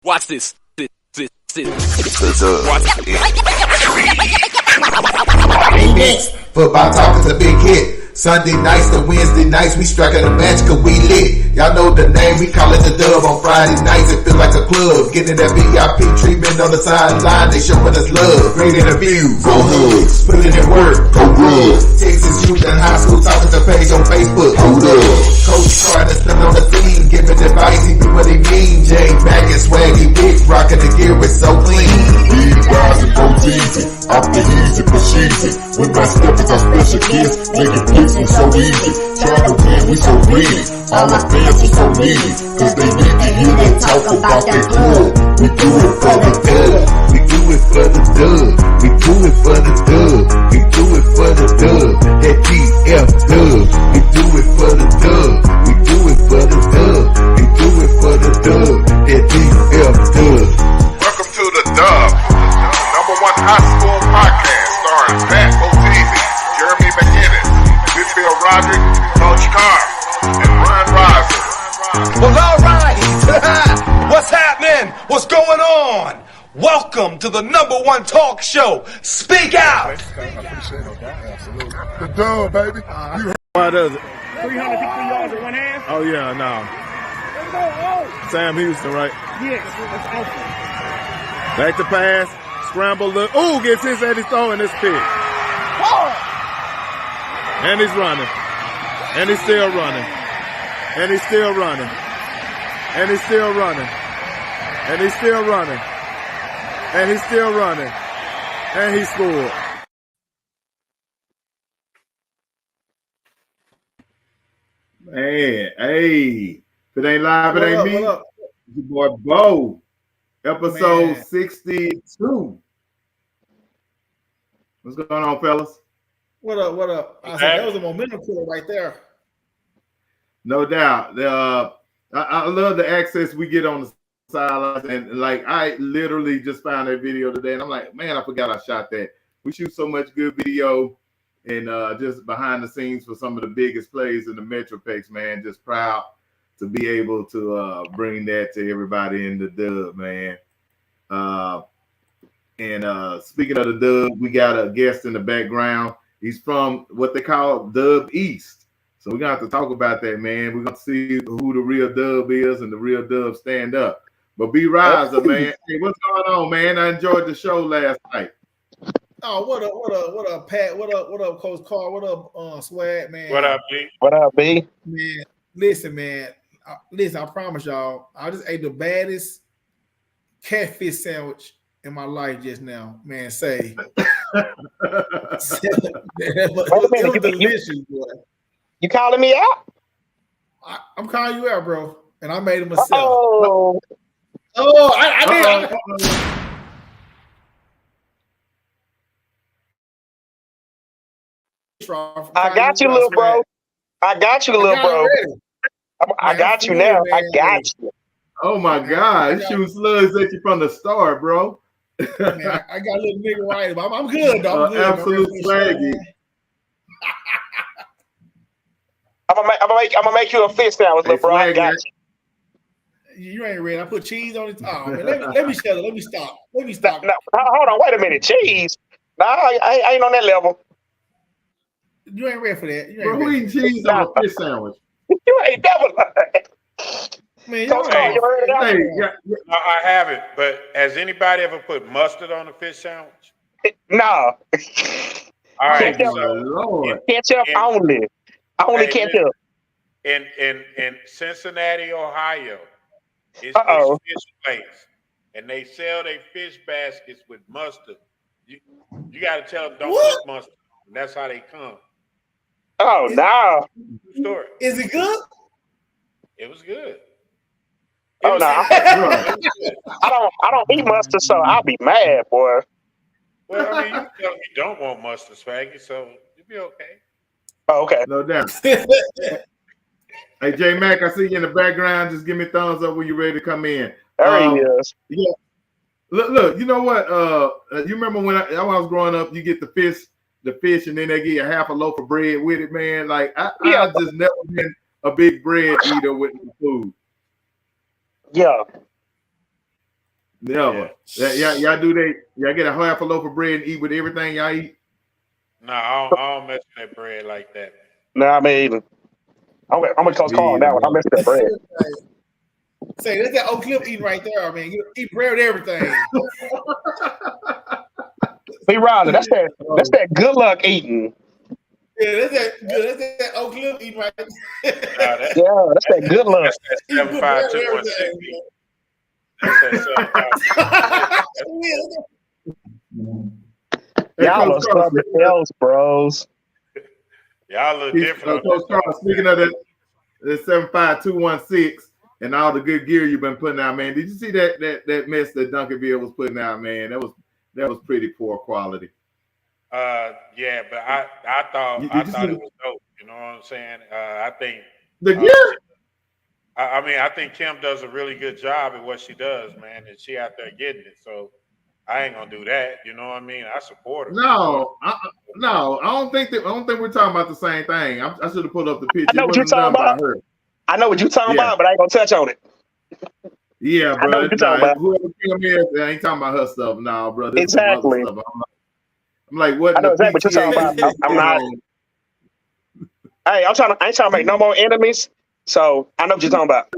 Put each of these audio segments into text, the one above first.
Watch this. Next, football talk is a big hit. Sunday nights to Wednesday nights, we striking a match cause we lit. Y'all know the name, we call it the Dub. On Friday nights, it feel like a club. Getting that VIP treatment on the sideline, they showing us love. Great interviews, go hugs, putting in work, go good. Texas youth and high school talking to page on Facebook, hold up. Coach Carter still on the team, giving advice, he do what he mean. Jay Mack and Swaggy Big, rocking the gear, it's so clean. Big guys and go easy, off the easy, push easy. With my steppers, our special kids, making plays was so easy. Trying to win, we so greedy. All our fans are so needy, cause they need to hear them talk about their club. We do it for the dub. We do it for the dub. We do it for the dub. We do it for the dub. That TF dub. We do it for the dub. We do it for the dub. We do it for the dub. That TF dub. Welcome to the Dub, number one high school podcast starring Pat Boteezy, Jeremy McInnes, Whitfield Roderick, Coach Carr, and Ron Riser. Well, all right. What's happening? What's going on? Welcome to the number one talk show. Speak out. The Dub, baby. Why does it? 350 yards in one half? Oh, yeah, no. Sam Houston, right? Yes, that's awesome. Back to pass. Scramble. Look. Ooh, gets his head. He's throwing this pick. And he's running. And he's still running. And he's still running. And he's still running. And he's still running. And he's still running. And he scored. Man, hey. If it ain't live, it ain't me. Your boy Bo. Episode 62. What's going on, fellas? What up, what up? I said that was a momentum killer right there. No doubt. I love the access we get on the sidelines. And like, I literally just found that video today. And I'm like, man, I forgot I shot that. We shoot so much good video and just behind the scenes for some of the biggest plays in the Metroplex, man. Just proud to be able to bring that to everybody in the Dub, man. And speaking of the Dub, we got a guest in the background. He's from what they call Dub East. So we're going to have to talk about that, man. We're going to see who the real Dub is and the real Dub stand up. But B Riser, man. Hey, what's going on, man? I enjoyed the show last night. Oh, what up, Pat? What up, Coach Carr? What up, Swag, man? What up, B? What up, B? Man, listen, man. I promise y'all, I just ate the baddest catfish sandwich in my life just now. Man, say. It was delicious, boy. You calling me out? I'm calling you out, bro. And I made it myself. I did. I got you, little bro. I got you, little bro. I got you now. I got you. Oh my God! Shooting slugs at you from the start, bro. Man, I got a little nigga right, but I'm good, though. I'm good. Absolute swaggy. I'm gonna make you a fish sandwich, little bro. I got you. You ain't ready. I put cheese on it. Oh, man, let me shut it. Let me stop. No, hold on. Wait a minute. Cheese? No, I ain't on that level. You ain't ready for that. Bro, who eating cheese on a fish sandwich? You ain't never. Man, No, I haven't. But has anybody ever put mustard on a fish sandwich? No. All right. Lord. Ketchup only. Only ketchup. In Cincinnati, Ohio, it's fish place, and they sell their fish baskets with mustard. You got to tell them don't put mustard. And that's how they come. Oh no! Story. Is it good? It was good. Oh no! I don't eat mustard, so I'll be mad, boy. Well, I mean, you tell me you don't want mustard, Swaggy, so you'll be okay. Oh, okay. No doubt. Hey, J Mac, I see you in the background. Just give me a thumbs up when you're ready to come in. There he is. Yeah. Look. You know what? You remember when I was growing up? You get the fish, and then they give you half a loaf of bread with it, man. Like I just never been a big bread eater with the food. Yeah. Never. Y'all do that. Y'all get a half a loaf of bread and eat with everything y'all eat. No, I don't mess with that bread like that. No, I mean, I'm gonna Coach Carl on that one. I messed that bread. Say that's that Oak Cliff eating right there, man. You eat bread with everything. Be Riley, that's that good luck eating. Yeah, that's that Oak Cliff eating right there. That's that good luck. That's that 75216. Y'all are something else, bros. Y'all look different. Speaking of that 75216 and all the good gear you've been putting out, man. Did you see that mess that Duncanville was putting out, man? That was pretty poor quality. Yeah, but I thought it was dope. You know what I'm saying? I think the gear. I think Kim does a really good job at what she does, man, and she out there getting it. So I ain't gonna do that. You know what I mean? I support her. No, I don't think we're talking about the same thing. I should have pulled up the picture. I know what you're talking about. I know what you're talking about, but I ain't gonna touch on it. Yeah, bro. Whoever Kim is, I ain't talking about her stuff. No, bro. This exactly. Is some other stuff. I'm like, what? I know exactly what you're talking about. I'm not. Hey, I ain't trying to make no more enemies. So I know what you're talking about.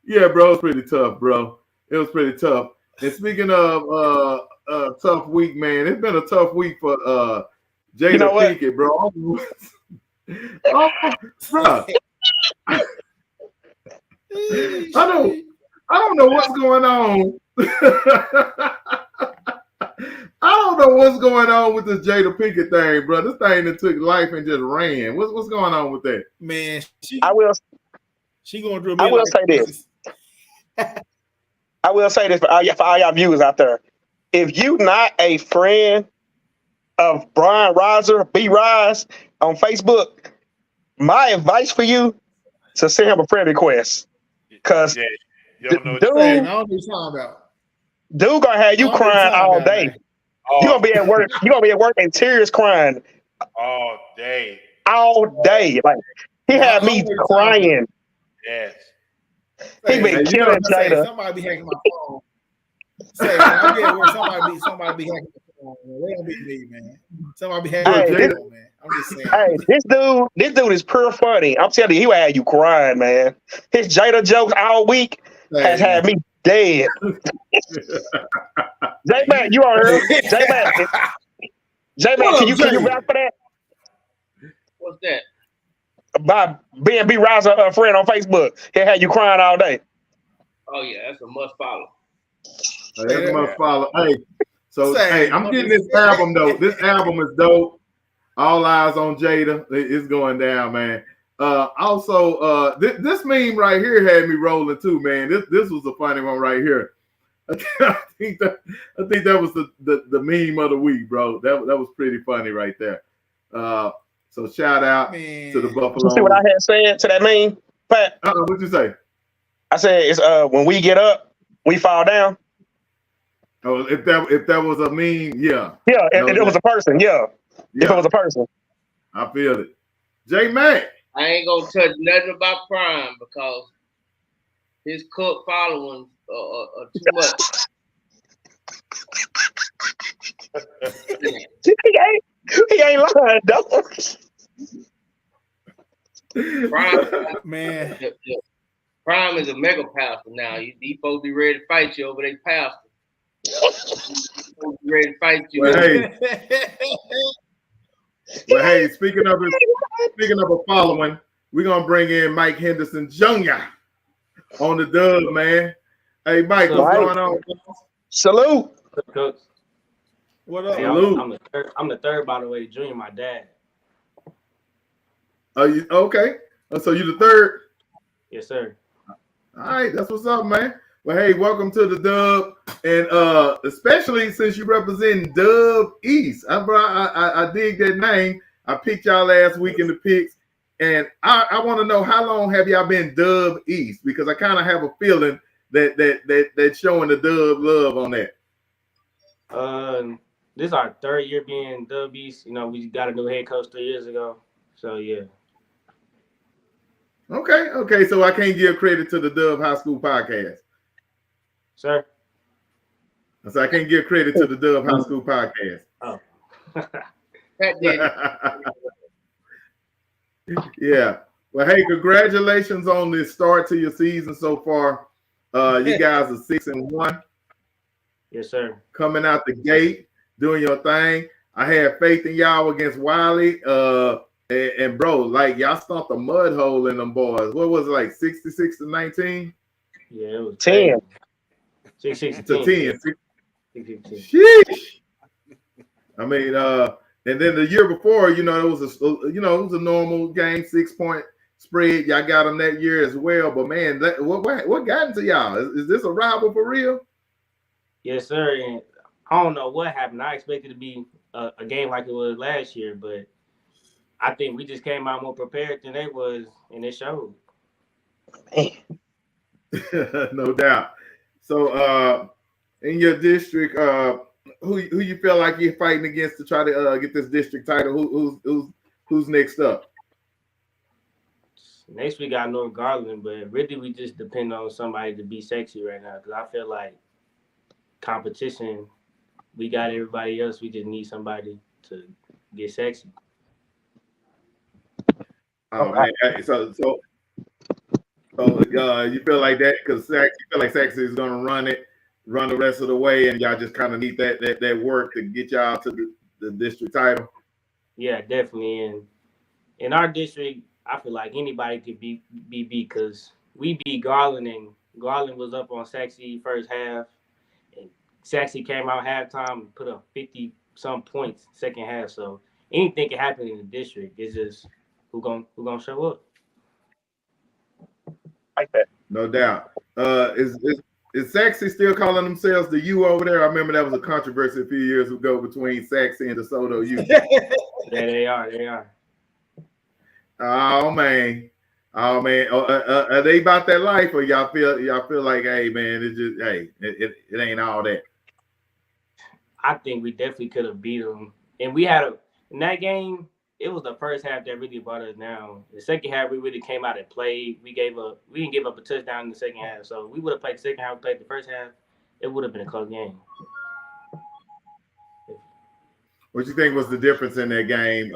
Yeah, bro, it was pretty tough, bro. It was pretty tough. And speaking of tough week, man, it's been a tough week for Jada Pinkett, bro. Bro. I don't know what's going on. I don't know what's going on with this Jada Pinkett thing, bro. This thing that took life and just ran. What's going on with that? Man, I will say this. I will say this for all y'all viewers out there. If you not a friend of Brian Riser, B Rise on Facebook, my advice for you to send him a friend request. Because dude gonna have you crying all day. You're gonna be at work. You're gonna be at work in tears crying. All day. Like he had me crying. Yes. He been killing Jada. Somebody be hacking my phone. Say, when I be at work, somebody be hacking my phone. They don't be me, man. Somebody be hacking my phone, man. I'm just saying. Hey, this dude is pure funny. I'm telling you, he had you crying, man. His Jada jokes all week has had me dead. J-Man, you on here? J-Man, can you vouch for that? What's that? By being B Riser, a friend on Facebook, he had you crying all day. Oh yeah, that's a must follow. That's a must follow. Hey, so I'm getting this album though. This album is dope. All eyes on Jada. It's going down, man. Also, this meme right here had me rolling too, man. This was a funny one right here. I think that was the meme of the week, bro. That was pretty funny right there. So shout out to the Buffalo. You see what I had said to that meme, Pat? What'd you say? I said it's when we get up, we fall down. Oh, if that was a meme, yeah. Yeah, if it was a person, yeah. If it was a person. I feel it. J-Mac. I ain't gonna touch nothing about Prime because his cult following are too much. He ain't lying, though. Man. Prime is a mega pastor now. These folks be ready to fight you over their pastor. Ready to fight you. Well, hey, speaking of a following, we're gonna bring in Mike Henderson Jr. on the dub, man. Hey, Mike, what's going on? Salute. Coach. What up? Hey, I'm the third, by the way. Junior, my dad. Are you okay? So you the third? Yes, sir. All right, that's what's up, man. Well, hey, welcome to the Dub, and especially since you represent Dub East. I dig that name. I picked y'all last week in the picks, and I want to know how long have y'all been Dub East, because I kind of have a feeling that showing the Dub love on that. This is our third year being Dub East. You know, we got a new head coach 3 years ago, so yeah. Okay. So I can't give credit to the Dub High School podcast. Sir? So I can't give credit to the Dub High School podcast. Oh. Pat did. Yeah. Well, hey, congratulations on this start to your season so far. You guys are 6-1. Yes, sir. Coming out the gate, doing your thing. I had faith in y'all against WYLIE. And bro, like y'all stomped a mud hole in them boys. What was it, like 66-19? Yeah, it was 10. 6-16 to 10. 6-16. Sheesh. I mean, and then the year before, it was a normal game, 6-point spread. Y'all got them that year as well. But man, what got into y'all? Is this a rival for real? Yes, sir. And I don't know what happened. I expected it to be a game like it was last year, but I think we just came out more prepared than they was, and it showed. No doubt. So, in your district, who you feel like you're fighting against to try to get this district title? Who's next up? Next we got North Garland, but really we just depend on somebody to be sexy right now because I feel like competition, we got everybody else. We just need somebody to get sexy. Oh man, so you feel like that because you feel like Sexy is gonna run the rest of the way, and y'all just kind of need that work to get y'all to the district title. Yeah, definitely. And in our district, I feel like anybody could be beat because we beat Garland, and Garland was up on Sexy first half, and Sexy came out halftime and put up 50-some points second half. So anything can happen in the district. It's just who gonna show up. Like that. No doubt. Is Sexy still calling themselves the U over there? I remember that was a controversy a few years ago between Sexy and DeSoto U. Yeah, they are. Oh man. Are they about that life, or y'all feel like, hey man, it ain't all that? I think we definitely could have beat them, and we had in that game. It was the first half that really brought us down. The second half, we really came out and played. We didn't give up a touchdown in the second half. So we would have played the second half, played the first half. It would have been a close game. What you think was the difference in that game?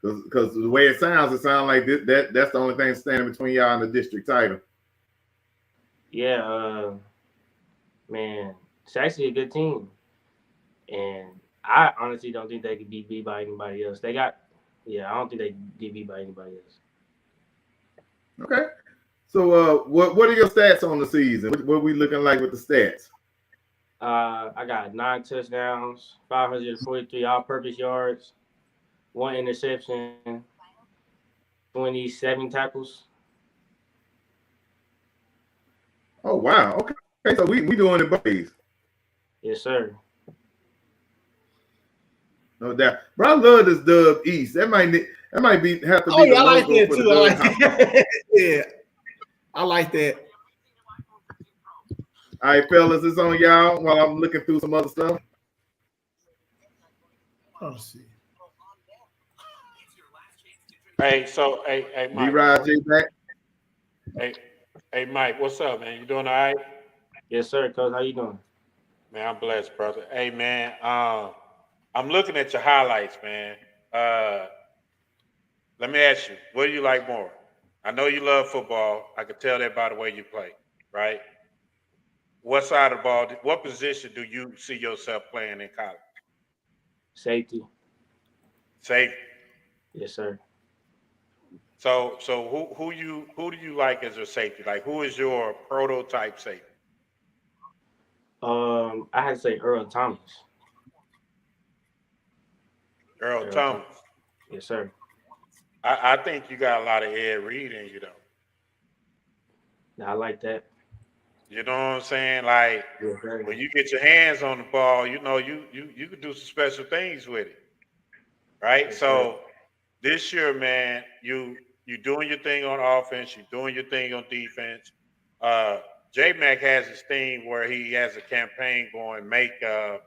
Because the way it sounds like that's the only thing standing between y'all and the district title. Yeah, man, it's actually a good team, and I honestly don't think they could be beat by anybody else. I don't think they can get beat by anybody else. Okay. So what are your stats on the season? What are we looking like with the stats? I got 9 touchdowns, 543 all-purpose yards, 1 interception, 27 tackles. Oh wow. Okay. So we doing it both ways. Yes, sir. No doubt. But I love this Dub East. That might have to be the I like logo that for too. the I Dub. like that. Yeah, I like that. All right, fellas, it's on y'all while I'm looking through some other stuff. Let's see. Hey, so hey, Mike. D-Rod, J back. Hey, Mike, what's up, man? You doing all right? Yes, sir, Coach. How you doing? Man, I'm blessed, brother. Hey, man, I'm looking at your highlights, man. Let me ask you, what do you like more? I know you love football. I can tell that by the way you play, right? What side of the ball, what position do you see yourself playing in college? Safety. Safety. Yes, sir. So who do you like as a safety? Like, who is your prototype safety? I had to say Earl Thomas. Earl Thomas. Yes, sir. I think you got a lot of Ed Reed in you, though. I like that. You know what I'm saying? Like, Yes, sir. when you get your hands on the ball, you can do some special things with it, right? Yes, so this year, man, you doing your thing on offense, you doing your thing on defense. J-Mac has his thing where he has a campaign going, make going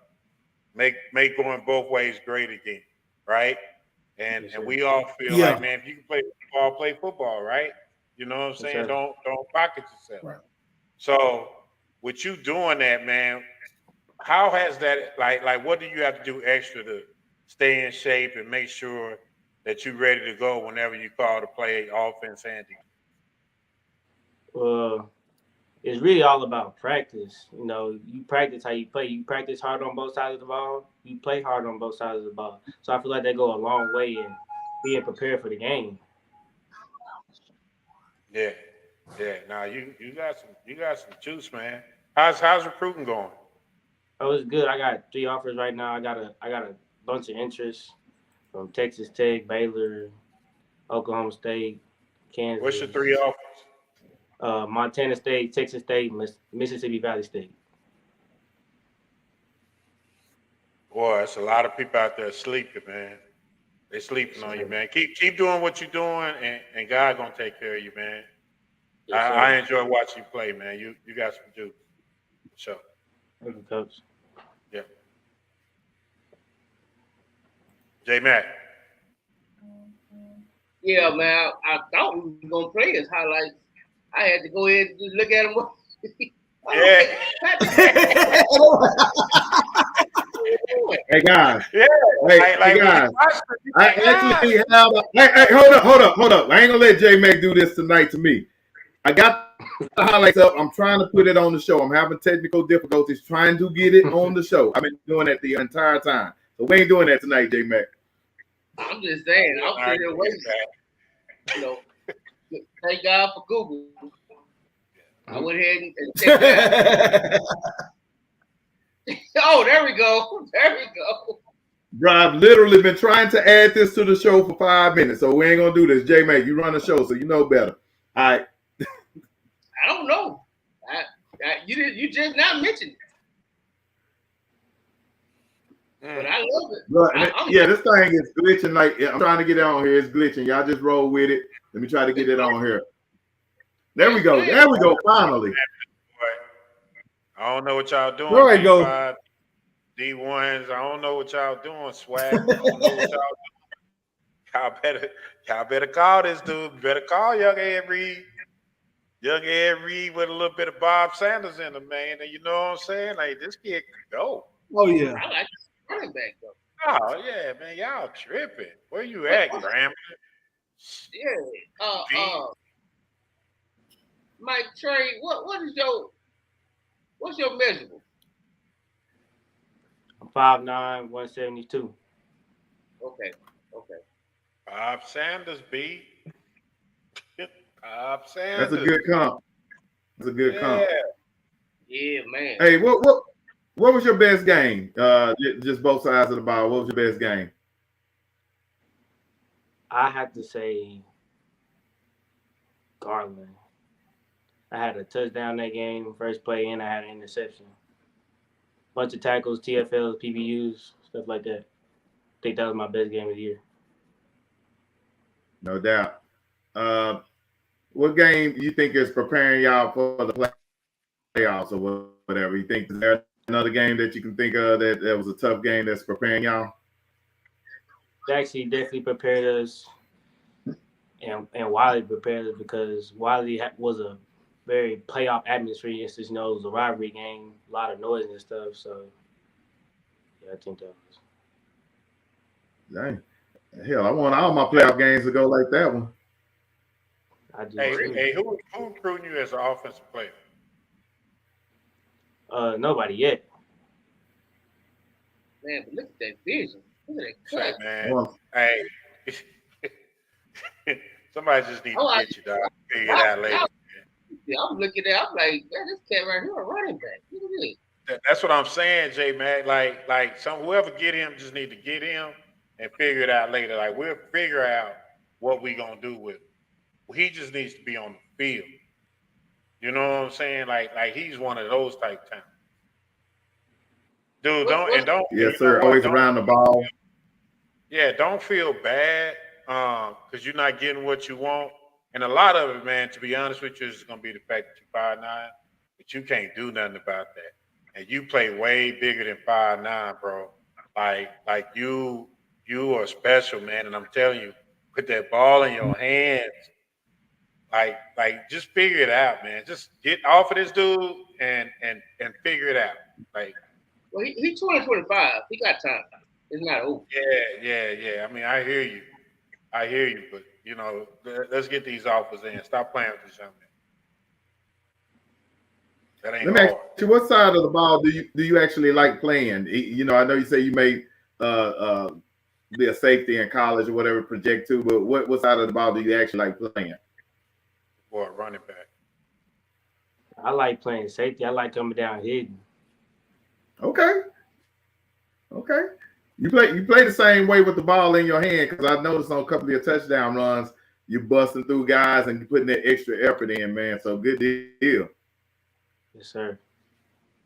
both ways great again, right? And Yes, and sir. we all feel Yeah. like, man, if you can play football, right? You know what I'm Yes, saying? sir. Don't pocket yourself. Right. So with you doing that, man, how has that like what do you have to do extra to stay in shape and make sure that you're ready to go whenever you call to play offense and defense? Well, it's really all about practice. You know, you practice how you play. You practice hard on both sides of the ball. You play hard on both sides of the ball. So I feel like they go a long way in being prepared for the game. Yeah, yeah. Now you got some juice, man. How's recruiting going? Oh, it's good. I got 3 offers right now. I got a bunch of interest from Texas Tech, Baylor, Oklahoma State, What's your three Kansas, offers? Montana State, Texas State, Mississippi Valley State. Boy, it's a lot of people out there sleeping, man. They sleeping on you, man. Keep doing what you're doing, and God gonna take care of you, man. Yes, I sir. enjoy watching you play, man. You got some juice. Sure. Thank you, Coach. Yeah. J Mac. Yeah, man. I thought we were gonna play his highlights. I had to go ahead and just look at him. Yeah. Hey guys. Yeah. Hey guys. I actually have. Hey, hold up. I ain't gonna let J Mac do this tonight to me. I got the highlights up. I'm trying to put it on the show. I'm having technical difficulties trying to get it on the show. I've been doing that the entire time. So we ain't doing that tonight, J Mac. I'm just saying. I'm sitting there waiting. You know, thank God for Google. I went ahead and checked that. Oh, there we go. There we go. Bro, I've literally been trying to add this to the show for 5 minutes, so we ain't gonna do this. J Mac, you run the show, so you know better. All right. I don't know. You just not mentioned it. But I love it. Bro, yeah, this thing is glitching. Like I'm trying to get it on here. It's glitching. Y'all just roll with it. Let me try to get it on here. There we go. There we go. Finally. I don't know what y'all doing. There we go. D1s. I don't know what y'all doing, swag. I don't know what y'all doing. Y'all better call this dude. Better call young Ed Reed. Young Ed Reed with a little bit of Bob Sanders in him, man. And you know what I'm saying? Like this kid could go. Oh yeah. I like running back though. Oh yeah, man. Y'all tripping. Where you at, Graham? Yeah. Mike Trey, what's your measurable? I'm 5'9", 172. Okay. Bob Sanders, B. Bob Sanders. That's a good comp. That's a good comp. Yeah, man. Hey, what was your best game? Just both sides of the ball. What was your best game? I have to say Garland. I had a touchdown that game, first play, and I had an interception. Bunch of tackles, TFLs, PBUs, stuff like that. I think that was my best game of the year. No doubt. What game do you think is preparing y'all for the playoffs or whatever? You think is there another game that you can think of that was a tough game that's preparing y'all? Actually, definitely prepared us, and WYLIE prepared us because WYLIE was a very playoff atmosphere. Since it was a rivalry game, a lot of noise and stuff. So, yeah, I think that was. Dang. Hell, I want all my playoff games to go like that one. I do. Hey, who recruiting you as an offensive player? Nobody yet. Man, but look at that vision. Look at that cut. Man, hey, somebody just need to get you, dog. Figure it out later. I'm looking at. I'm like, man, this cat right here, a running back. Look at this. That's what I'm saying, J Mac. Like whoever get him just need to get him and figure it out later. Like we'll figure out what we gonna do with him. He just needs to be on the field. You know what I'm saying? Like he's one of those type talents. Dude, don't. Yes, sir. Always around the ball. Yeah, don't feel bad because you're not getting what you want. And a lot of it, man, to be honest with you, is going to be the fact that you're 5'9", but you can't do nothing about that. And you play way bigger than 5'9", bro. Like you are special, man. And I'm telling you, put that ball in your hands. Like just figure it out, man. Just get off of this dude and figure it out. Like Well, he 2025. He got time. It's not over. Yeah. I mean, I hear you, but let's get these offers in. Stop playing with this young man. That ain't Let me hard. ask you, what side of the ball do you actually like playing? I know you say you may be a safety in college or whatever, project to, but what side of the ball do you actually like playing? Boy, running back. I like playing safety. I like coming down hitting. Okay. You play the same way with the ball in your hand, because I noticed on a couple of your touchdown runs, you're busting through guys and you're putting that extra effort in, man. So good deal. Yes, sir.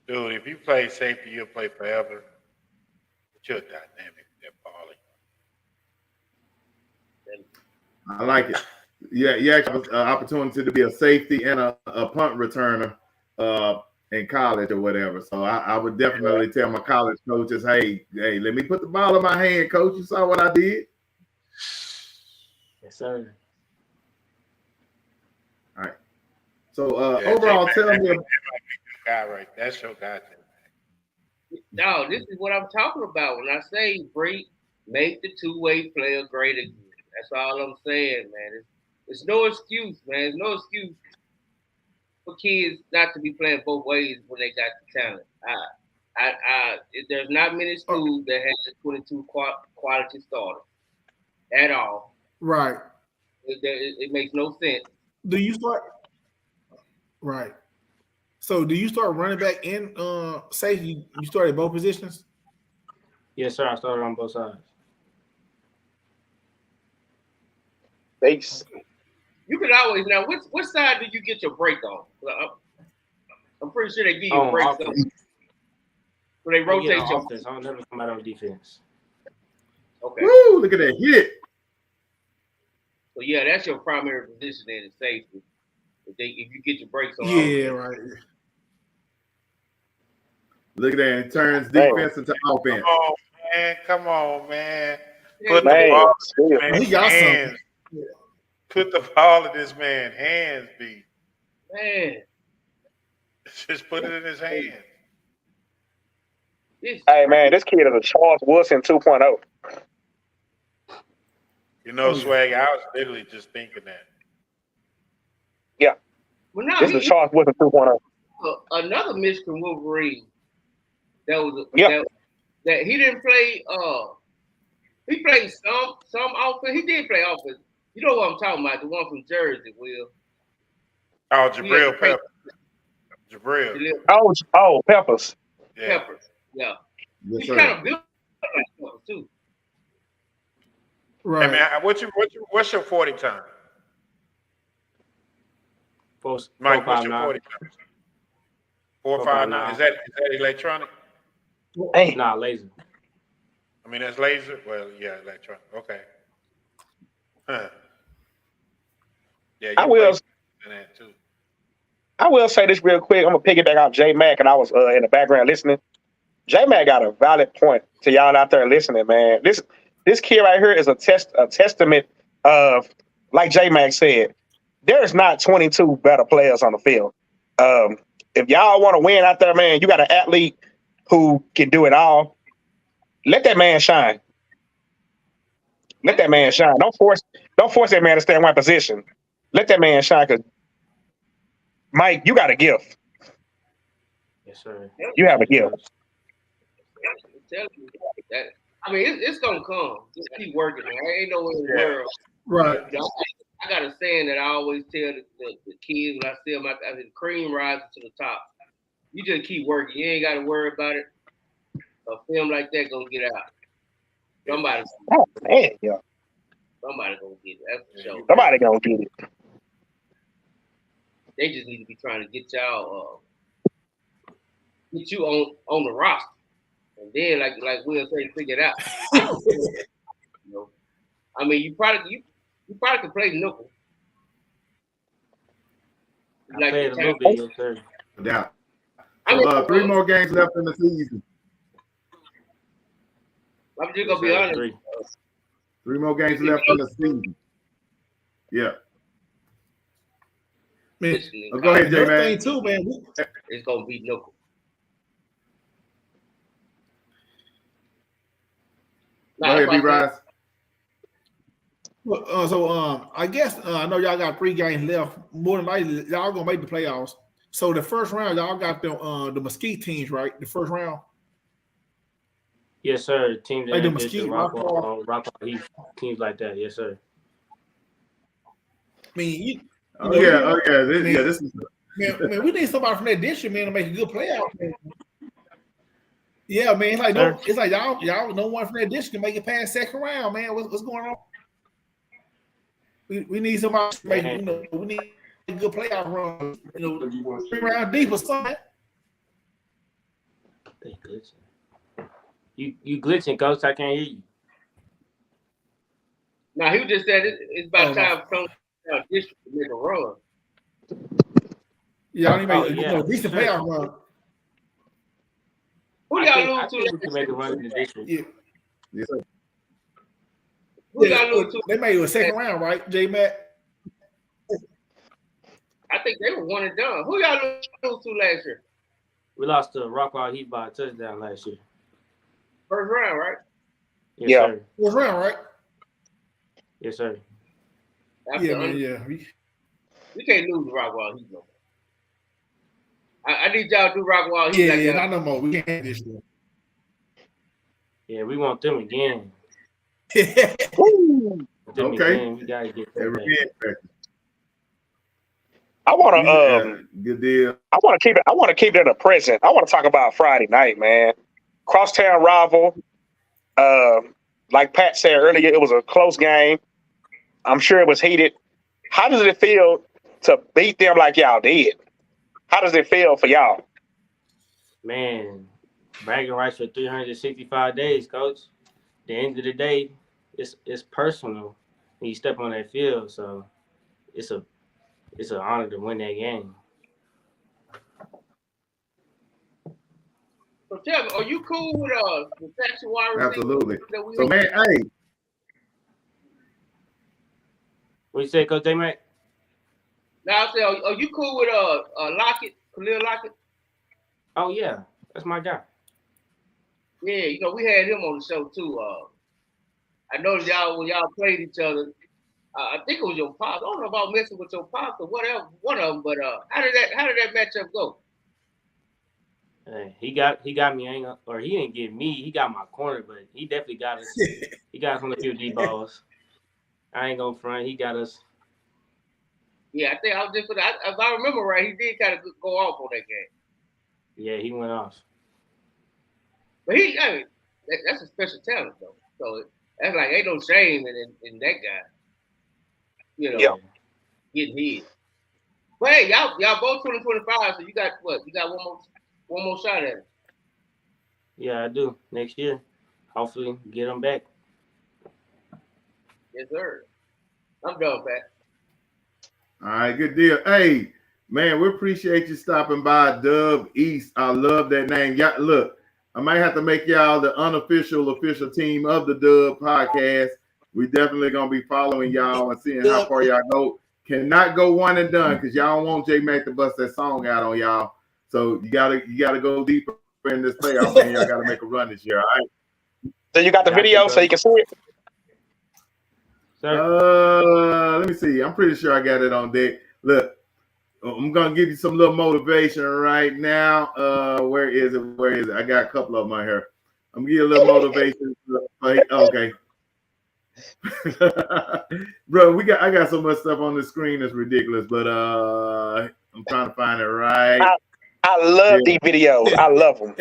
Dude, if you play safety, you'll play forever. But you're dynamic, that balling. I like it. Yeah, you actually have an opportunity to be a safety and a punt returner in college or whatever. So I would definitely tell my college coaches, hey, let me put the ball in my hand, coach. You saw what I did? Yes, sir. All right. So overall, tell me. Guy, right? That's your guy. No, this is what I'm talking about when I say make the two-way player great again. That's all I'm saying, man. It's no excuse, man. It's no excuse for kids not to be playing both ways when they got the talent. There's not many schools that have 22 quality starters at all. Right. It makes no sense. Do you start? Right. So do you start running back in safety? You start at both positions? Yes, sir. I started on both sides. Base. You can always now. Which side do you get your break on? I'm pretty sure they give you breaks on. So they rotate your offense. I'll never come out on defense. Okay. Woo! Look at that hit. So yeah, that's your primary position in safety. If you get your breaks on. Yeah, right. Look at that. It turns defense into offense. Come on, man. Put the ball in he his got hands. something. Put the ball in this man's hands, B. Man. Just put it in his hands. Hey, man, this kid is a Charles Woodson 2.0. Swag, I was literally just thinking that. Yeah. Well, no, this is Charles Woodson 2.0. Another Michigan Wolverine that was that he didn't play. He played some offense. He did play offense. You know what I'm talking about? The one from Jersey, Will. Oh, Jabril Peppers. Jabril. Oh, Peppers. Yeah. Peppers. Yeah. Yes, He's sir. kind of built like Peppers too. Right. Hey man, what's your 40 time? Mike, what's your 40 time? 4.59. Is that electronic? Hey. Nah, laser. I mean, that's laser. Well, yeah, electronic. Okay. Huh. Yeah, I will say this real quick. I'm gonna piggyback off J Mac, and I was in the background listening. J Mac got a valid point to y'all out there listening, man. This kid right here is a testament of, like J Mac said, there's not 22 better players on the field. If y'all want to win out there, man, you got an athlete who can do it all. Let that man shine. Let that man shine. Don't force that man to stay in one position. Let that man shine, because Mike, you got a gift. Yes, sir. You have a gift. I'm telling you that. I mean, it's gonna come. Just keep working. There ain't no way in the world. Right. I got a saying that I always tell the kids when I see them. I said, cream rises to the top. You just keep working. You ain't got to worry about it. A film like that gonna get out. Somebody. Oh man, yeah. Somebody gonna get it. That's for sure. Somebody gonna get it. They just need to be trying to get y'all get you on the roster. And then, like Will say, figure it out. I mean, you probably could play nickel. I played a little bit, yes, sir. Yeah. So, 3 more games left in the season. I'm just gonna be honest. 3 more games left in the season. Yeah. Man, go ahead, J-Man. Thing too, man. It's gonna be nickel. Go ahead, B. Rise. I guess I know y'all got 3 games left. More than likely, y'all gonna make the playoffs. So the first round, y'all got the Mesquite teams, right? The first round. Yes, sir. Teams Like the in Mesquite, Rockwall, Heath, teams like that. Yes, sir. I mean, This is. Man, we need somebody from that district, man, to make a good playoff. Man. Yeah, man. It's like y'all no one from that district can make it past second round, man. What's going on? We need somebody to make, we need a good playoff run. 3 round deep or something. They glitching. You glitching, Coach. I can't hear you. Now he just said it's about time for some district to make a run. Y'all need to make a decent playoff run. Who y'all lose to? We can make a run in the district. Yeah. Yes, sir. Who y'all lose to? They made it a second round, right, J Matt? I think they were 1 and done. Who y'all lose to last year? We lost to Rockwall Heat by a touchdown last year. First round, right? Yes, sir. First round, right? Yes, sir. Yeah. We can't lose to Rockwall Heat no more. I need y'all to do Rockwall Heat. Yeah, not no more. We can't have this year. Yeah, we want them again. Okay. Again. We gotta get them back. I want to good deal. I want to keep it in the present. I want to talk about Friday night, man. Crosstown rival. Like Pat said earlier, it was a close game. I'm sure it was heated. How does it feel to beat them like y'all did? How does it feel for y'all? Man, bragging rights for 365 days, Coach. At the end of the day, it's personal when you step on that field. So it's an honor to win that game. So tell me, are you cool with the section wide receiver? Absolutely. So man, hey. What you say, Coach J-Mac? Now I say, are you cool with Lockett, Khalil Lockett? Oh yeah, that's my guy. Yeah, we had him on the show too. I noticed when y'all played each other. I think it was your pops. I don't know about messing with your pops or whatever, one of them. But how did that matchup go? He got me, or he didn't get me. He got my corner, but he definitely got us. He got us on a few deep balls. I ain't gonna front. He got us. Yeah, I think I was just. If I remember right, he did kind of go off on that game. Yeah, he went off. But that's a special talent though. So that's like ain't no shame in that guy. Getting hit. But hey, y'all both 20-25, so you got what? You got one more shot at it. Yeah, I do. Next year, hopefully get him back. Yes, sir. I'm done, Pat. All right, good deal. Hey, man, we appreciate you stopping by, Dub East. I love that name. Yeah, look, I might have to make y'all the official team of the Dub podcast. We definitely gonna be following y'all and seeing how far y'all go. Cannot go 1 and done because y'all don't want J Mac to bust that song out on y'all. So you gotta go deeper in this playoff, man. Y'all gotta make a run this year. All right. So you got the video so you can see it. Let me see. I'm pretty sure I got it on deck. Look, I'm gonna give you some little motivation right now. Where is it? I got a couple of them on here. I'm gonna give you a little motivation. Okay. Bro, I got so much stuff on the screen that's ridiculous, but I'm trying to find it right. I love these videos. I love them.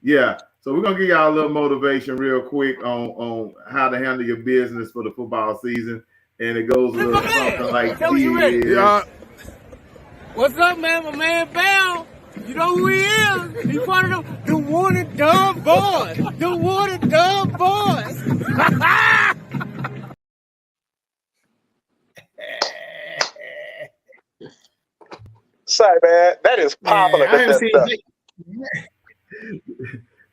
Yeah. So we're gonna give y'all a little motivation real quick on how to handle your business for the football season. And it goes a little something like this. What's up, man? My man Bell. You know who he is. He's part of the one and done boys. The one and done boys. Say, man, that is popular.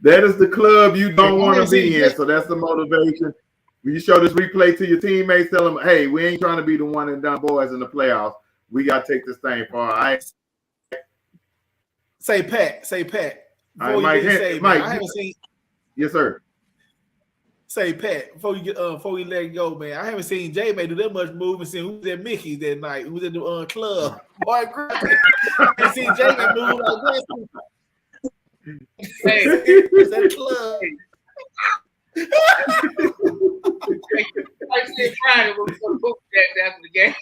That is the club you don't want to be in. So that's the motivation. When you show this replay to your teammates, tell them, hey, we ain't trying to be the one and done boys in the playoffs. We got to take this thing far. All right. Say Pat. All right, Mike. I haven't seen. Yes, sir. Say, Pat, before we let it go, man, I haven't seen J May do that much moving since who was at Mickey's that night. Who was at the club? Boy, I seen J May move like that. Hey, It's at the club. I said Friday when we go to book that after the game.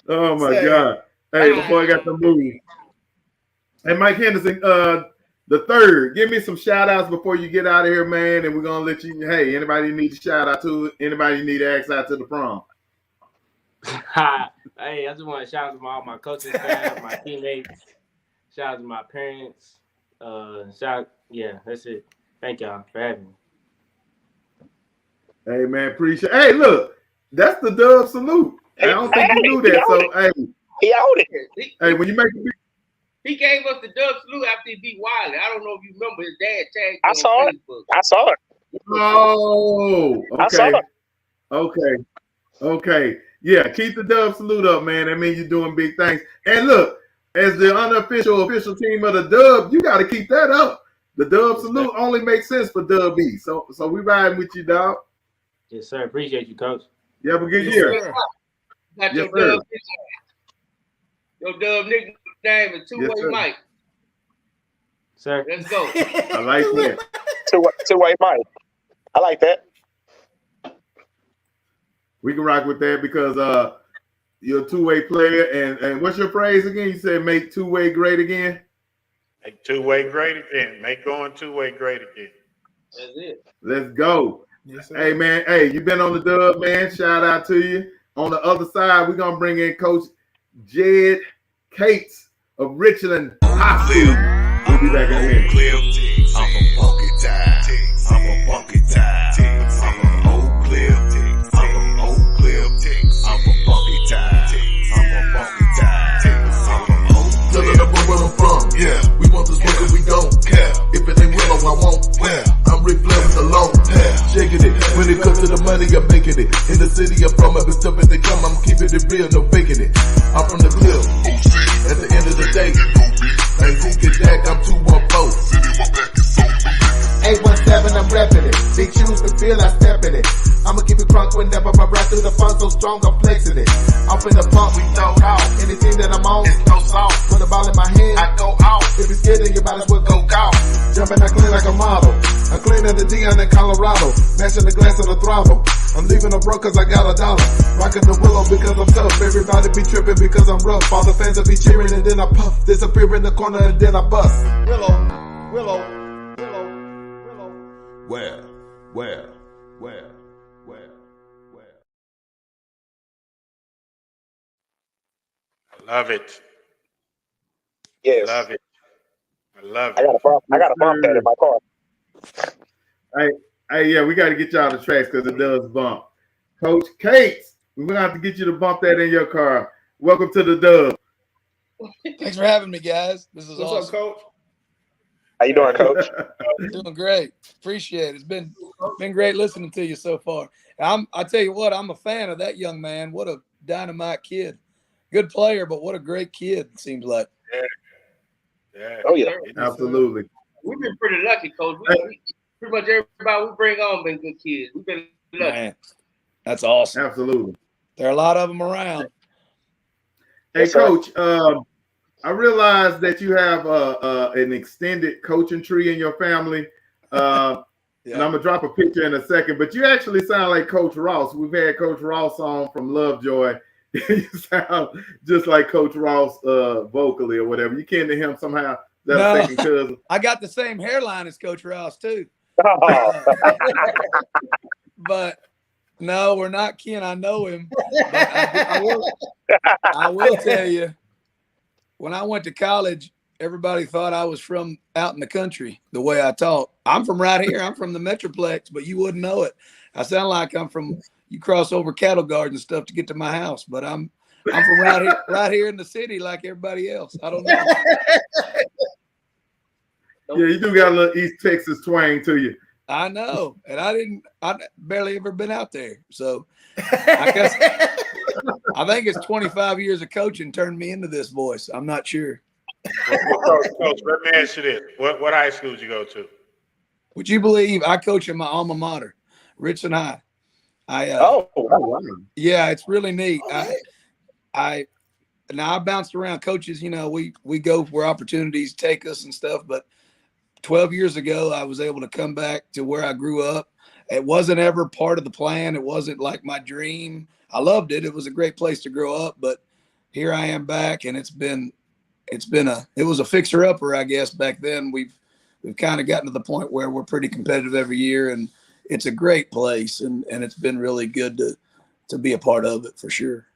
Oh my God. Hey, before I got to move. Hey, Mike Henderson, the third, give me some shout outs before you get out of here, man. And we're gonna let you, hey, anybody you need a shout out to, anybody you need to ask out to the prom. Hey, I just want to shout out to all my coaching staff, my teammates, shout out to my parents. Yeah, that's it. Thank y'all for having me. Hey man, appreciate. Hey, look, that's the Dub salute. I don't think you knew that. So hey, he owed it. Hey, when you make a he gave us the Dub salute after he beat WYLIE. I don't know if you remember his dad tagged I saw it. Facebook. I saw it. Oh, okay. I saw it. Okay. Yeah, keep the Dub salute up, man. That means you're doing big things. And look, as the unofficial official team of the Dub, you got to keep that up. The Dub salute only makes sense for Dub B. So we riding with you, dog. Yes, sir. Appreciate you, Coach. You have a good year. Sir. Got Yes, your Dub nickname is Two-Way Mike. Sir. Let's go. I like that. Two-way Mike. I like that. We can rock with that because you're a two-way player. And what's your phrase again? You said make two-way great again? Make two-way great again. Make going two-way great again. That's it. Let's go. Yes, sir. Hey, man. Hey, you been on the Dub, man. Shout out to you. On the other side, we're going to bring in Coach Jed Cates of Richland High School. We'll be back in a minute. I'm a funky time. I'm a funky time. I'm a old clip. I'm a old clip. I'm a funky time. I'm a funky time. I'm a old clip. Tell them where I'm from. Yeah, we want this work and we don't care. If it ain't Willow, I won't. Yeah, I'm Rick Flair with the loan. Yeah, shaking it. When it comes to the money, I'm making it. In the city I'm from, every step as they come, I'm keeping it real, no faking it. I'm from the clip. At the end of the day, ain't who get that, I'm 214. 817, I'm repping it. Big shoes to feel, I step in it. I'ma keep it crunk whenever I ride through the fun so strong, I'm flexing it. Up in the pump, we throw out. Anything that I'm on, it's no salt. Put a ball in my hand, I go out. If it's good, then you might as well go out. Jumping, I clean like a model. I'm cleaner than Dion in Colorado. Mashing the glass on the throttle. I'm leaving a broke cause I got $1. Rocking the Willow because I'm tough. Everybody be tripping because I'm rough. All the fans will be cheering and then I puff. Disappear in the corner and then I bust. Willow. Where? I love it. Yes. I love it. I love I it. got a bump that in my car. Hey, yeah, we got to get y'all the tracks because it does bump. Coach Cates, we're going to have to get you to bump that in your car. Welcome to the Dub. Thanks for having me, guys. This is What's awesome. up, Coach? How you doing, Coach? Doing great. Appreciate it. It's been great listening to you so far. I tell you what, I'm a fan of that young man. What a dynamite kid. Good player, but what a great kid, it seems like. Yeah. Oh, yeah. Absolutely. We've been pretty lucky, Coach. Pretty much everybody we bring on been good kids. We've been lucky. Man, that's awesome. Absolutely. There are a lot of them around. Hey, Yes, sir. Coach, I realize that you have an extended coaching tree in your family. And I'm going to drop a picture in a second, but you actually sound like Coach Ross. We've had Coach Ross on from Lovejoy. You sound just like Coach Ross vocally or whatever. You kin to him somehow. That's No. second cousin. I got the same hairline as Coach Ross, too. Oh, But no, we're not kin. I know him. But I will tell you, when I went to college, everybody thought I was from out in the country, the way I talk. I'm from right here. I'm from the Metroplex, but you wouldn't know it. I sound like I'm from, you cross over cattle guards and stuff to get to my house, but I'm from right here in the city like everybody else. I don't know. Yeah, you do got a little East Texas twang to you. I know. And I barely ever been out there. So I guess I think it's 25 years of coaching turned me into this voice. I'm not sure. Coach, let me ask you this: what high school did you go to? Would you believe I coach in my alma mater, Richland High? Wow. Yeah, it's really neat. Okay. I now I bounced around coaches. You know, we go where opportunities take us and stuff. But 12 years ago, I was able to come back to where I grew up. It wasn't ever part of the plan. It wasn't like my dream. I loved it. It was a great place to grow up. But here I am back, and it was a fixer upper, I guess. Back then, we've kind of gotten to the point where we're pretty competitive every year, and it's a great place, and it's been really good to be a part of it for sure.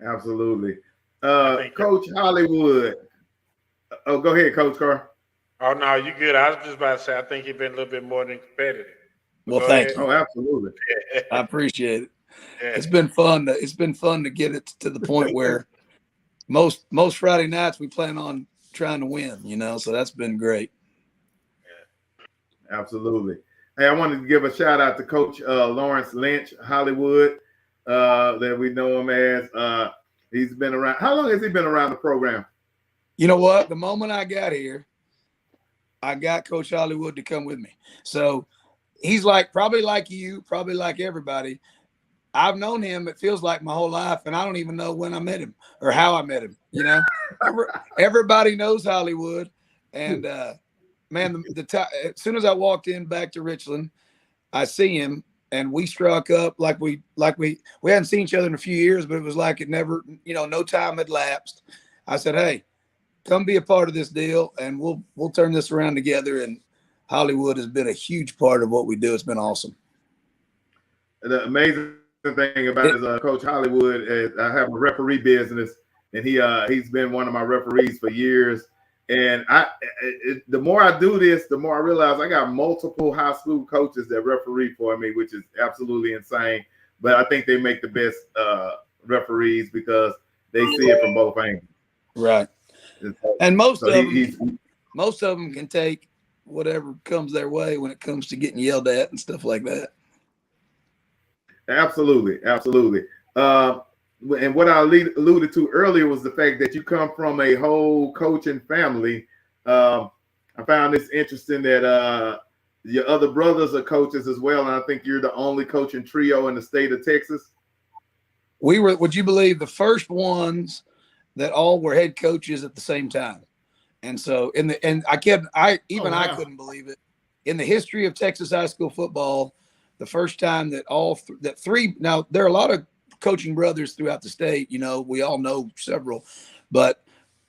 Absolutely. Coach Hollywood. Oh, go ahead, Coach Carr. Oh no, you good. I was just about to say I think you've been a little bit more than competitive. Well, thank you. Oh, absolutely. I appreciate it. Yeah. It's been fun to get it to the point where most Friday nights we plan on trying to win, you know, so that's been great. Absolutely. Hey, I wanted to give a shout out to Coach Lawrence Lynch, Hollywood, that we know him as. He's been around. How long has he been around the program? You know what? The moment I got here, I got Coach Hollywood to come with me. So he's probably like you, probably like everybody. I've known him, it feels like my whole life, and I don't even know when I met him or how I met him. You know, everybody knows Hollywood. And man, as soon as I walked in back to Richland, I see him, and we struck up like we hadn't seen each other in a few years, but it was like it never, you know, no time had lapsed. I said, hey, come be a part of this deal, and we'll turn this around together. And Hollywood has been a huge part of what we do. It's been awesome. The amazing thing about it is Coach Hollywood is I have a referee business, and he's been one of my referees for years. And the more I do this, the more I realize I got multiple high school coaches that referee for me, which is absolutely insane. But I think they make the best referees because they see it from both angles. Right. And most of them can take whatever comes their way when it comes to getting yelled at and stuff like that. Absolutely. And what I alluded to earlier was the fact that you come from a whole coaching family. I found this interesting that your other brothers are coaches as well, and I think you're the only coaching trio in the state of Texas. We were, would you believe, the first ones that all were head coaches at the same time. And so I couldn't believe it. In the history of Texas high school football, the first time that three, now there are a lot of coaching brothers throughout the state, you know, we all know several, but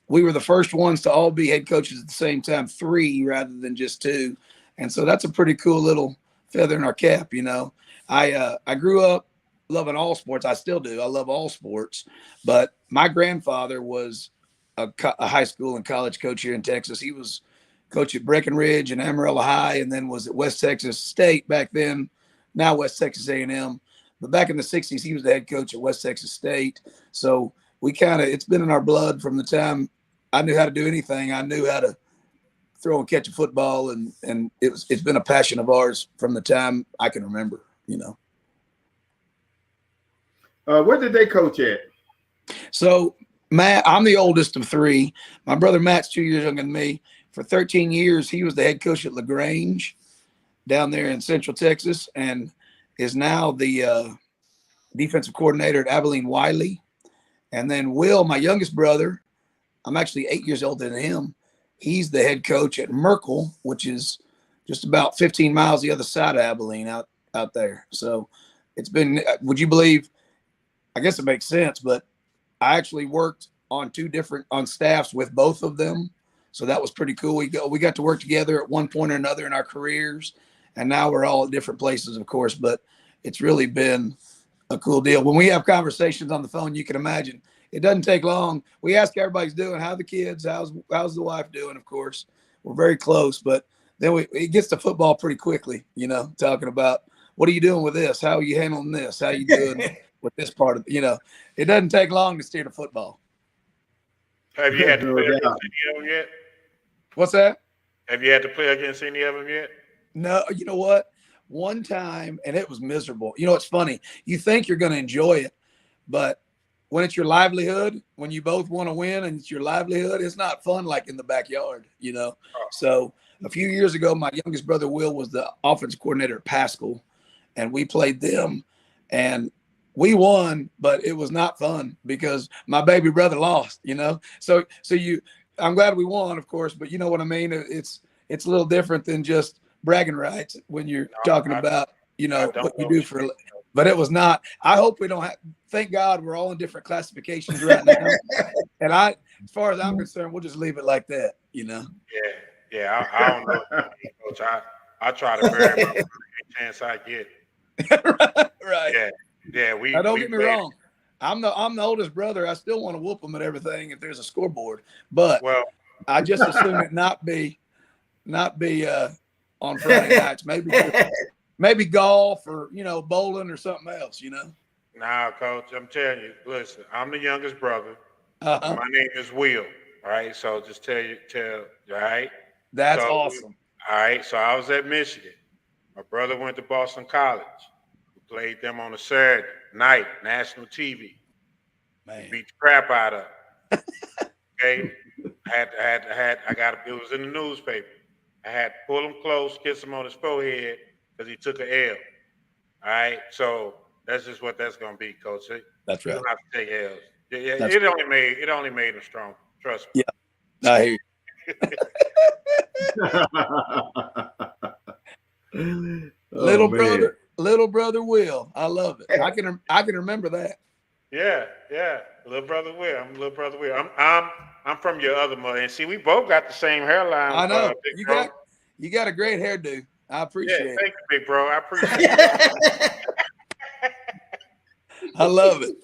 we were the first ones to all be head coaches at the same time, 3 rather than just 2. And so that's a pretty cool little feather in our cap, you know. I grew up loving all sports. I still do. I love all sports. But my grandfather was a high school and college coach here in Texas. He was coach at Breckenridge and Amarillo High, and then was at West Texas State back then, now West Texas A&M. But back in the 60s, he was the head coach at West Texas State. So it's been in our blood from the time I knew how to do anything. I knew how to throw and catch a football, and it's been a passion of ours from the time I can remember, you know. Where did they coach at? So Matt, I'm the oldest of 3. My brother Matt's 2 years younger than me. For 13 years, he was the head coach at LaGrange down there in Central Texas, and is now the defensive coordinator at Abilene WYLIE. And then Will, my youngest brother, I'm actually 8 years older than him. He's the head coach at Merkel, which is just about 15 miles the other side of Abilene out there. So it's been, would you believe, I guess it makes sense, but I actually worked on on staffs with both of them. So that was pretty cool. We got to work together at one point or another in our careers, and now we're all at different places, of course, but it's really been a cool deal. When we have conversations on the phone, you can imagine it doesn't take long. We ask how everybody's doing, how are the kids, how's the wife doing, of course. We're very close, but then it gets to football pretty quickly, you know, talking about what are you doing with this? How are you handling this? How are you doing with this part of, you know, it doesn't take long to steer the football. Have you had to play against any of them yet? What's that? Have you had to play against any of them yet? No, you know what? One time, and it was miserable. You know, it's funny. You think you're going to enjoy it, but when it's your livelihood, when you both want to win and it's your livelihood, it's not fun like in the backyard, you know. So a few years ago, my youngest brother Will was the offense coordinator at Pascal, and we played them, and we won, but it was not fun because my baby brother lost, you know. So I'm glad we won, of course, but you know what I mean. It's a little different than just bragging rights when you're talking about, you know, what you do for. But it was not. I hope we don't have. Thank God we're all in different classifications right now. And as far as I'm concerned, we'll just leave it like that, you know. Yeah. I don't know, Coach. I try to bury my every chance I get. Right. Yeah. Now, don't get me wrong. I'm the oldest brother. I still want to whoop them at everything if there's a scoreboard. But I just assume it not be on Friday nights. Maybe golf or, you know, bowling or something else, you know. Nah, Coach, I'm telling you, listen, I'm the youngest brother. My name is Will. All right. So just tell all right. That's awesome. All right. So I was at Michigan. My brother went to Boston College. We played them on a Saturday night, national TV. Man. We beat the crap out of them. Okay. It was in the newspaper. I had to pull him close, kiss him on his forehead because he took an L. All right. So that's just what that's going to be, Coach. That's right. You don't have to take L's. Yeah. It only made him strong. Trust me. Yeah. I hear you. Little brother Will. I love it. I can remember that. Yeah. Little brother Will. I'm little brother Will. I'm from your other mother. And see, we both got the same hairline. I know. You got a great hairdo. I appreciate it. Thank you, big bro. I appreciate it. I love it.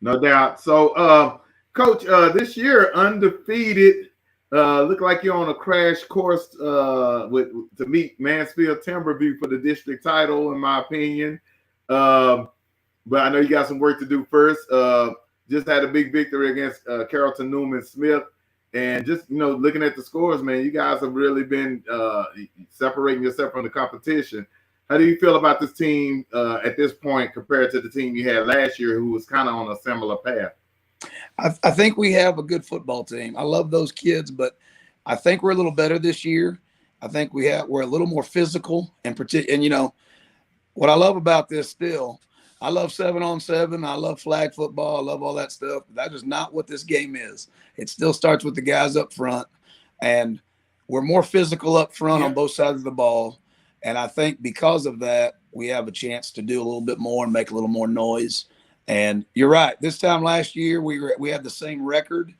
No doubt. So, Coach, this year undefeated. Look like you're on a crash course to meet Mansfield Timberview for the district title, in my opinion. But I know you got some work to do first. Just had a big victory against Carrollton Newman Smith. And just, you know, looking at the scores, man, you guys have really been separating yourself from the competition. How do you feel about this team at this point compared to the team you had last year, who was kind of on a similar path? I think we have a good football team. I love those kids, but I think we're a little better this year. I think we're a little more physical and you know what I love about this still. I love 7-on-7. I love flag football. I love all that stuff. That is not what this game is. It still starts with the guys up front, and we're more physical up front on both sides of the ball. And I think because of that, we have a chance to do a little bit more and make a little more noise. And you're right. This time last year, we had the same record,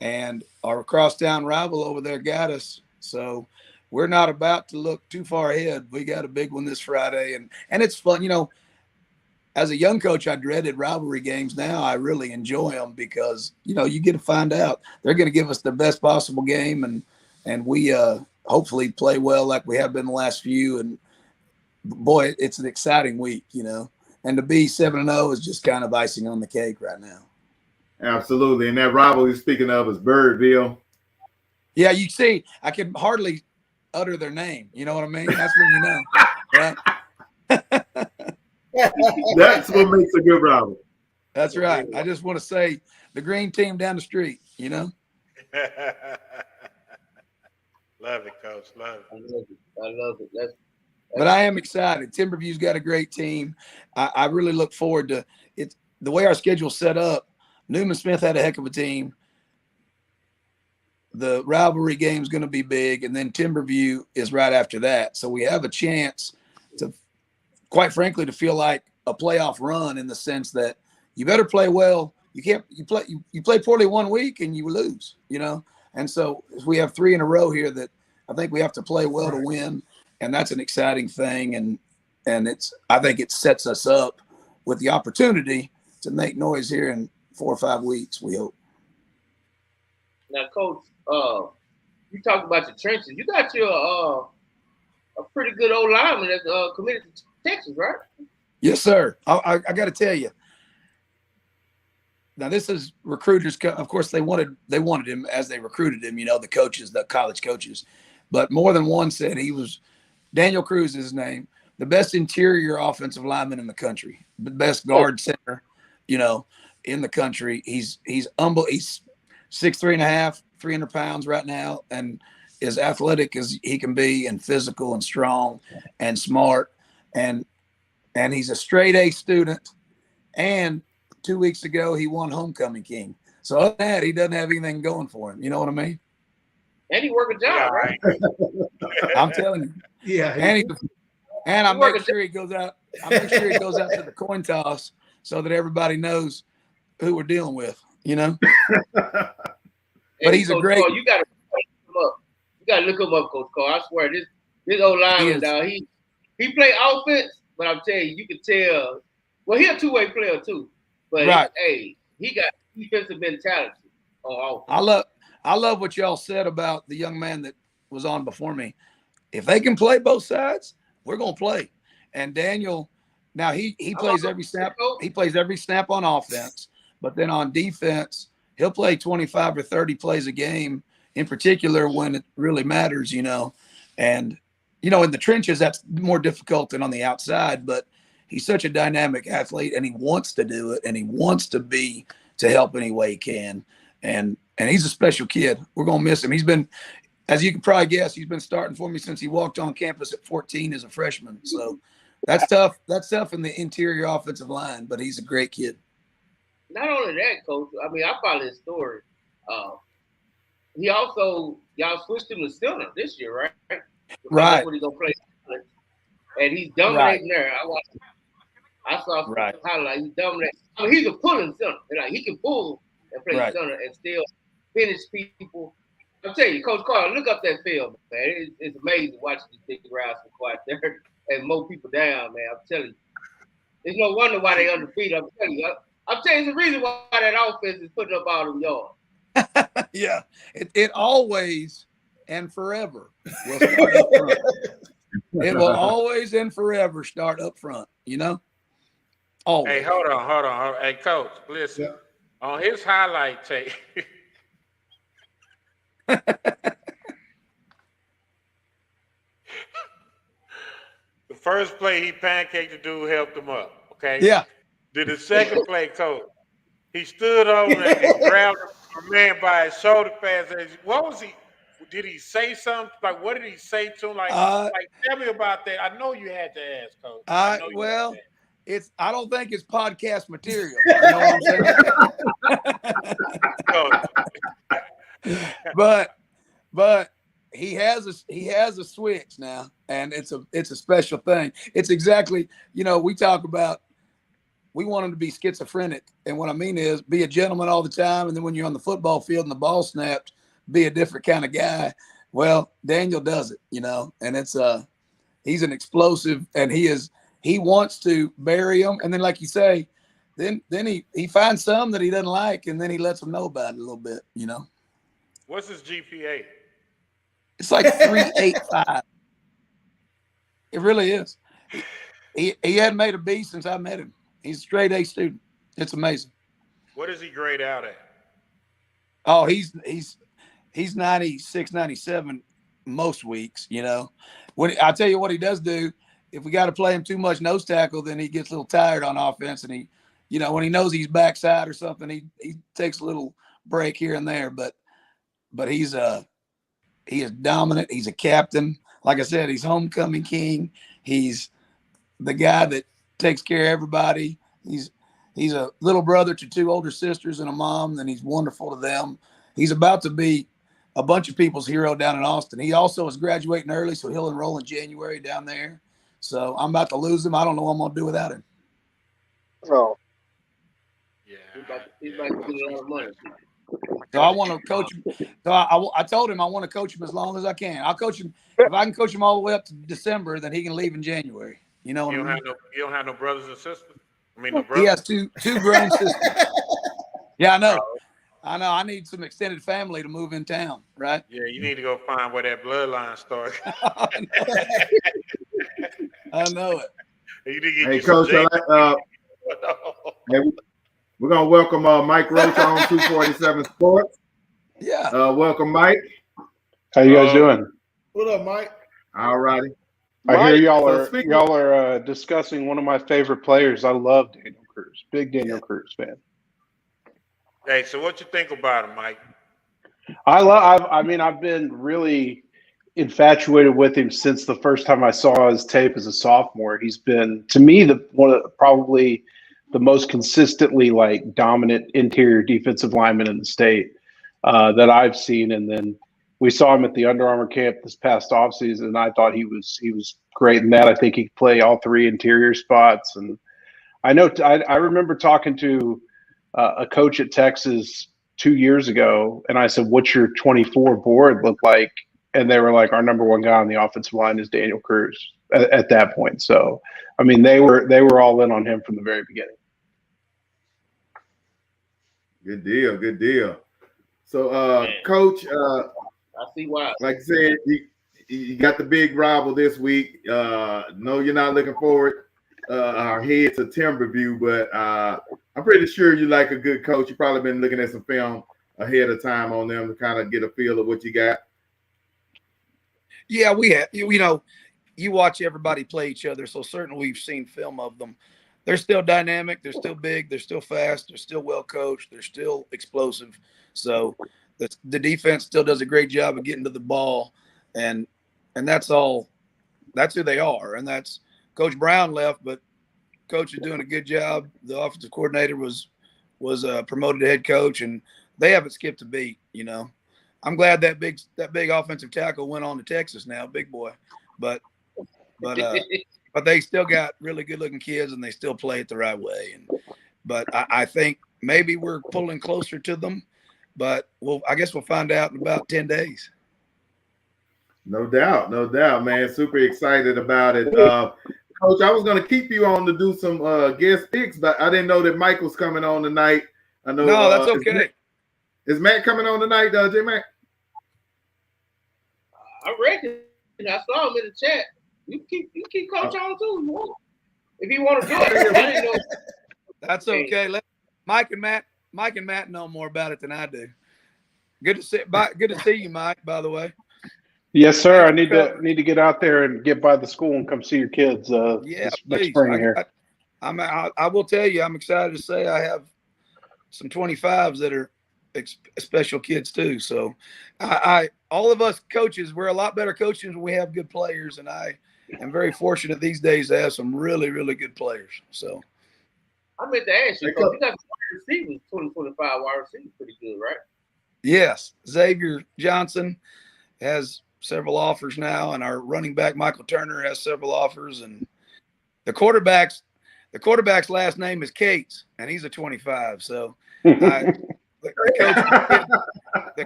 and our crosstown rival over there got us. So we're not about to look too far ahead. We got a big one this Friday, and it's fun. You know, as a young coach, I dreaded rivalry games. Now I really enjoy them because, you know, you get to find out they're going to give us the best possible game, and we hopefully play well like we have been the last few. And boy, it's an exciting week, you know. And to be 7-0 is just kind of icing on the cake right now. Absolutely. And that rival you're speaking of is Birdville. Yeah, you see, I can hardly utter their name. You know what I mean? That's when you know. Right? That's what makes a good rival. That's right. I just want to say the green team down the street, you know? Love it, Coach. Love it. I love it. But I am excited. Timberview's got a great team. I really look forward to it. The way our schedule's set up, Newman Smith had a heck of a team. The rivalry game's going to be big, and then Timberview is right after that. So we have a chance to, quite frankly, to feel like a playoff run in the sense that you better play well. You play poorly one week and you lose, you know? And so we have 3 in a row here that I think we have to play well to win. And that's an exciting thing. And I think it sets us up with the opportunity to make noise here in 4 or 5 weeks, we hope. Now, Coach, you talked about your trenches. You got your a pretty good old lineman that's committed to Texas, right? Yes, sir. I got to tell you. Now, this is recruiters. Of course, they wanted him as they recruited him. You know, the coaches, the college coaches. But more than one said he was. Daniel Cruz is his name. the best interior offensive lineman in the country, the best guard center, you know, in the country. He's 6'3.5", 300 pounds right now, and as athletic as he can be, and physical and strong and smart, and he's a straight A student. And 2 weeks ago, he won Homecoming King. So other than that, he doesn't have anything going for him. You know what I mean? And he work a job, right? I'm telling you. Yeah. And I make sure he goes out. I make sure he goes out to the coin toss so that everybody knows who we're dealing with. You know. But he's a great. Cole, you gotta look him up. You gotta look him up, Coach Cole. I swear, this old lineman, dog. He play offense, but I'm telling you, you can tell. Well, he's a two-way player too. But right. He got defensive mentality on offense. I love what y'all said about the young man that was on before me. If they can play both sides, we're gonna play. And Daniel, now he plays every snap. He plays every snap on offense, but then on defense, he'll play 25 or 30 plays a game, in particular when it really matters, you know. And, you know, in the trenches, that's more difficult than on the outside, but he's such a dynamic athlete, and he wants to do it, and he wants to help any way he can. And he's a special kid. We're going to miss him. He's been, as you can probably guess, he's been starting for me since he walked on campus at 14 as a freshman. So that's tough. That's tough in the interior offensive line, but he's a great kid. Not only that, Coach, I mean, I follow his story. He also, y'all switched him to center this year, right? Right. When he's going to play. And he's dominating there. I saw some highlights. He's dominating. I mean, he's a pulling center. Like, he can pull and play center and still finish people. I'm telling you, Coach Carter, look up that film, man. It's amazing watching this big Roush go out there and mow people down, man. I'm telling you. There's no wonder why they undefeated. I'm telling you, there's a reason why that offense is putting up all them yards. Yeah, it always and forever will start up front. It will always and forever start up front, you know? Always. Hey, hold on. Hey, Coach, listen. Yeah. On his highlight tape, the first play he pancaked the dude, helped him up, okay? Yeah. Did the second play, Coach, he stood over and grabbed a man by his shoulder pads. What was he? Did he say something? Like, what did he say to him? Like, tell me about that. I know you had to ask, Coach. Well, I don't think it's podcast material. You know what I'm saying? but he has a switch now, and it's a special thing. It's exactly, you know, we talk about. We want him to be schizophrenic. And what I mean is be a gentleman all the time. And then when you're on the football field and the ball snapped, be a different kind of guy. Well, Daniel does it, you know, and it's he's an explosive, and he wants to bury them. And then, like you say, then he finds some that he doesn't like, and then he lets them know about it a little bit, you know. What's his GPA? It's like 3.85. It really is. He hadn't made a B since I met him. He's a straight A student. It's amazing. What does he grade out at? Oh, he's 96, 97 most weeks, you know. When I tell you what he does do, if we got to play him too much nose tackle, then he gets a little tired on offense, and he, you know, when he knows he's backside or something, he takes a little break here and there. But he is dominant. He's a captain. Like I said, he's homecoming king. He's the guy that takes care of everybody. He's a little brother to two older sisters and a mom, and he's wonderful to them. He's about to be a bunch of people's hero down in Austin. He also is graduating early, so he'll enroll in January down there. So I'm about to lose him. I don't know what I'm going to do without him. Oh. Yeah. He's about to get a lot of money. So I want to coach him. So I told him I want to coach him as long as I can. I'll coach him. If I can coach him all the way up to December, then he can leave in January. You know what I mean? You don't have no brothers and sisters? I mean, no brothers? He has two grown sisters. Yeah, I know. I need some extended family to move in town, right? Yeah, you need to go find where that bloodline started. I know it. Hey, Coach, we're going to welcome Mike Roach on 247 Sports. Yeah. Welcome, Mike. How you guys doing? What up, Mike? All righty. I hear Mike, y'all are discussing one of my favorite players. I love Daniel Cruz. Big Daniel Cruz fan. Hey, so what you think about him, Mike? I mean, I've been really infatuated with him since the first time I saw his tape as a sophomore. He's been, to me, probably the most consistently like dominant interior defensive lineman in the state that I've seen. And then we saw him at the Under Armour camp this past offseason, and I thought he was great in that. I think he could play all three interior spots. And I remember talking to a coach at Texas 2 years ago, and I said, "What's your 24 board look like?" And they were like, "Our number one guy on the offensive line is Daniel Cruz." At that point, so I mean, they were all in on him from the very beginning. Good deal. Good deal. So, Coach, I see why. like I said, you got the big rival this week. No, you're not looking forward our head to Timberview, but I'm pretty sure you like a good coach. You've probably been looking at some film ahead of time on them to kind of get a feel of what you got. Yeah, we have. You watch everybody play each other, so certainly we've seen film of them. They're still dynamic. They're still big. They're still fast. They're still well coached. They're still explosive. So the defense still does a great job of getting to the ball, and that's all. That's who they are, and that's Coach Brown left, but Coach is doing a good job. The offensive coordinator was promoted to head coach, and they haven't skipped a beat. I'm glad that big offensive tackle went on to Texas now, big boy, but they still got really good looking kids, and they still play it the right way. But I think maybe we're pulling closer to them, but I guess we'll find out in about 10 days. No doubt, man. Super excited about it. Coach, I was going to keep you on to do some guest picks, but I didn't know that Mike was coming on tonight. I know. No, that's okay. Is Matt coming on tonight, J Mac? I reckon. I saw him in the chat. You keep Coach on too. If you want to do it, I didn't know. That's okay. Let Mike and Matt know more about it than I do. Good to see you, Mike. By the way. Yes, sir. I need to get out there and get by the school and come see your kids. Yeah, next spring here. I will tell you, I'm excited to say I have some 25s that are special kids too. So, all of us coaches, we're a lot better coaches when we have good players, and I am very fortunate these days to have some really, really good players. So, I meant to ask you, Coach, you got wide receivers, 2025 wide receivers, pretty good, right? Yes, Xavier Johnson has several offers now, and our running back Michael Turner has several offers, and the quarterback's last name is Cates, and he's a 25. So the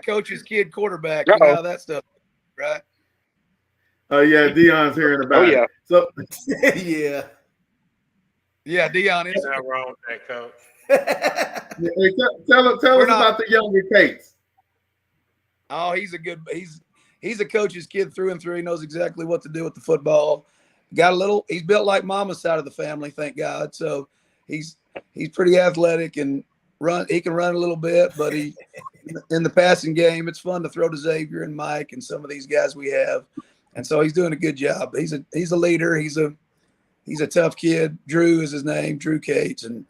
coach's kid quarterback, you know how that stuff, right? Oh yeah, Dion's hearing about it. So yeah, Dion is not wrong with that, Coach. Tell us about the younger Cates. Oh, he's a coach's kid through and through. He knows exactly what to do with the football. He's built like Mama's side of the family, thank God. So he's pretty athletic and he can run a little bit, but in the passing game, it's fun to throw to Xavier and Mike and some of these guys we have. And so he's doing a good job. He's a leader. He's a tough kid. Drew is his name, Drew Cates, and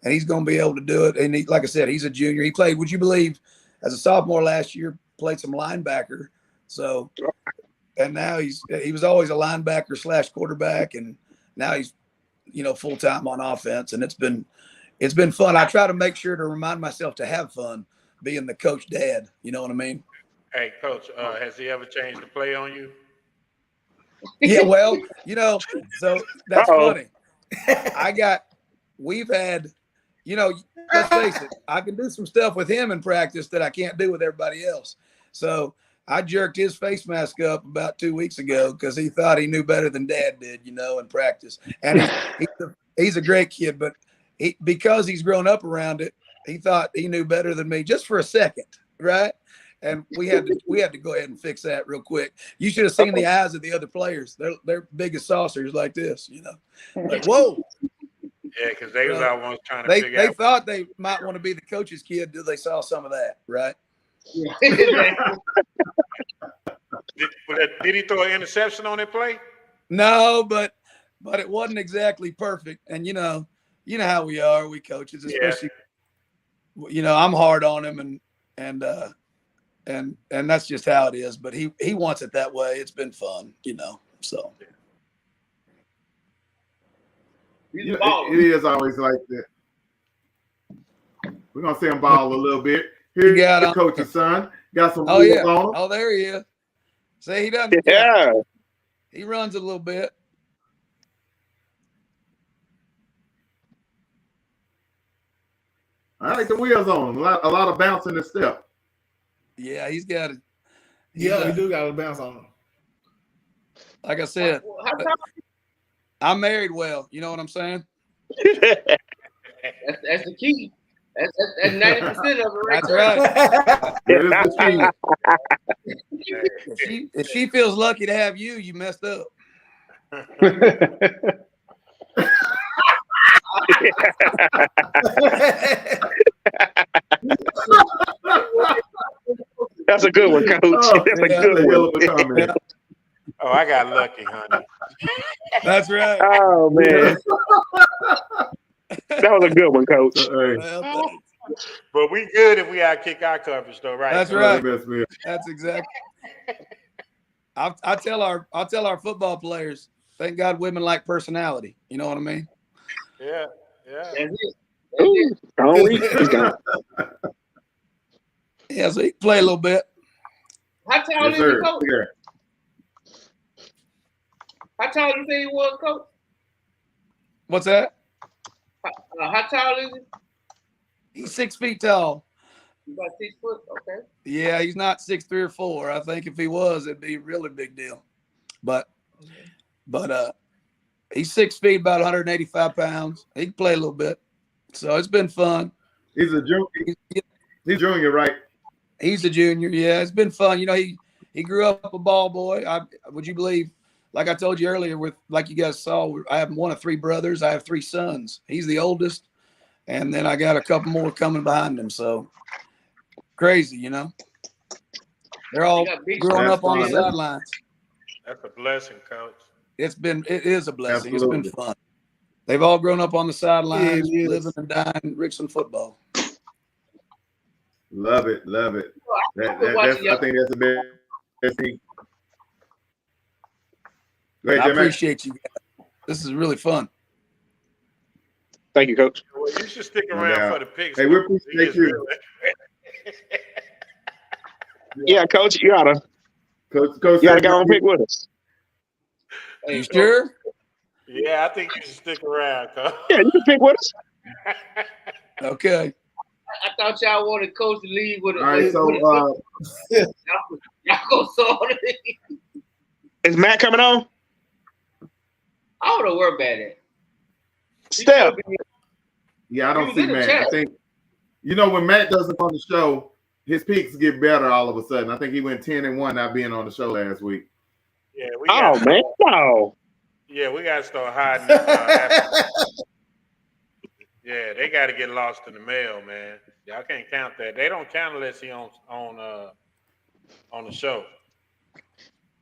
he's going to be able to do it. And like I said, he's a junior. He played, would you believe, as a sophomore last year, played some linebacker. So, and now he was always a linebacker / quarterback, and now he's, full time on offense, and it's been fun. I try to make sure to remind myself to have fun being the coach dad. You know what I mean? Hey, Coach, has he ever changed the play on you? Yeah, well, so that's funny. We've had, let's face it, I can do some stuff with him in practice that I can't do with everybody else. So I jerked his face mask up about 2 weeks ago because he thought he knew better than Dad did, in practice. And he's a great kid, but because he's grown up around it, he thought he knew better than me just for a second, right? And we had to go ahead and fix that real quick. You should have seen the eyes of the other players. They're big as saucers like this, like whoa. Yeah, because they was out once trying to figure out. They thought they might want to be the coach's kid till they saw some of that, right? Did he throw an interception on that play? No, but it wasn't exactly perfect. And you know how we are, we coaches, especially. Yeah. I'm hard on him, and that's just how it is. But he wants it that way. It's been fun, So it is always like that. We're gonna see him ball a little bit. Here's the coach's son. Got some wheels on him. Oh, there he is. See, he doesn't. Yeah. He runs a little bit. I like the wheels on him. A lot of bounce in the step. Yeah, he's got it. He do got a bounce on him. Like I said, I'm married well. You know what I'm saying? That's the key. That's 90% of it, right? That's right. If she feels lucky to have you, you messed up. That's a good one, Coach. That's a good one. Oh, I got lucky, honey. That's right. Oh man, that was a good one, Coach. But we good if we outkick our coverage, though, right? That's right. That's exactly. I tell our football players, thank God women like personality. You know what I mean? Yeah. Ooh, yeah, so he can play a little bit. How tall is he, Coach? How tall do you say he was, Coach? What's that? How tall is he? He's 6 feet tall. He's about 6 foot, okay. Yeah, he's not 6'3" or 4. I think if he was, it'd be a really big deal. But he's 6 feet, about 185 pounds. He can play a little bit. So it's been fun. He's a junior. He's junior, right? He's a junior. Yeah, it's been fun. He grew up a ball boy. Would you believe? Like I told you earlier, like you guys saw, I have one of 3 brothers. I have 3 sons. He's the oldest, and then I got a couple more coming behind him. So crazy, They're all growing up on the sidelines. That's a blessing, Coach. It is a blessing. Absolutely. It's been fun. They've all grown up on the sidelines, living and dying Richland football. Love it. I think that's the best thing. I appreciate you guys. This is really fun. Thank you, Coach. Well, you should stick around for the picks. Hey, we appreciate you. Yeah, Coach, you gotta go and pick with us. You sure? Yeah, I think you should stick around, Coach. Yeah, you can pick with us. Okay. I thought y'all wanted Coach to leave with a. All right, so y'all go sort it. Is Matt coming on? I don't know where Matt at. Steph. Yeah, I don't see Matt. I think when Matt doesn't on the show, his picks get better all of a sudden. I think he went 10-1 not being on the show last week. Yeah, no. Yeah, we gotta start hiding. Yeah, they got to get lost in the mail, man. Y'all can't count that. They don't count unless he on the show.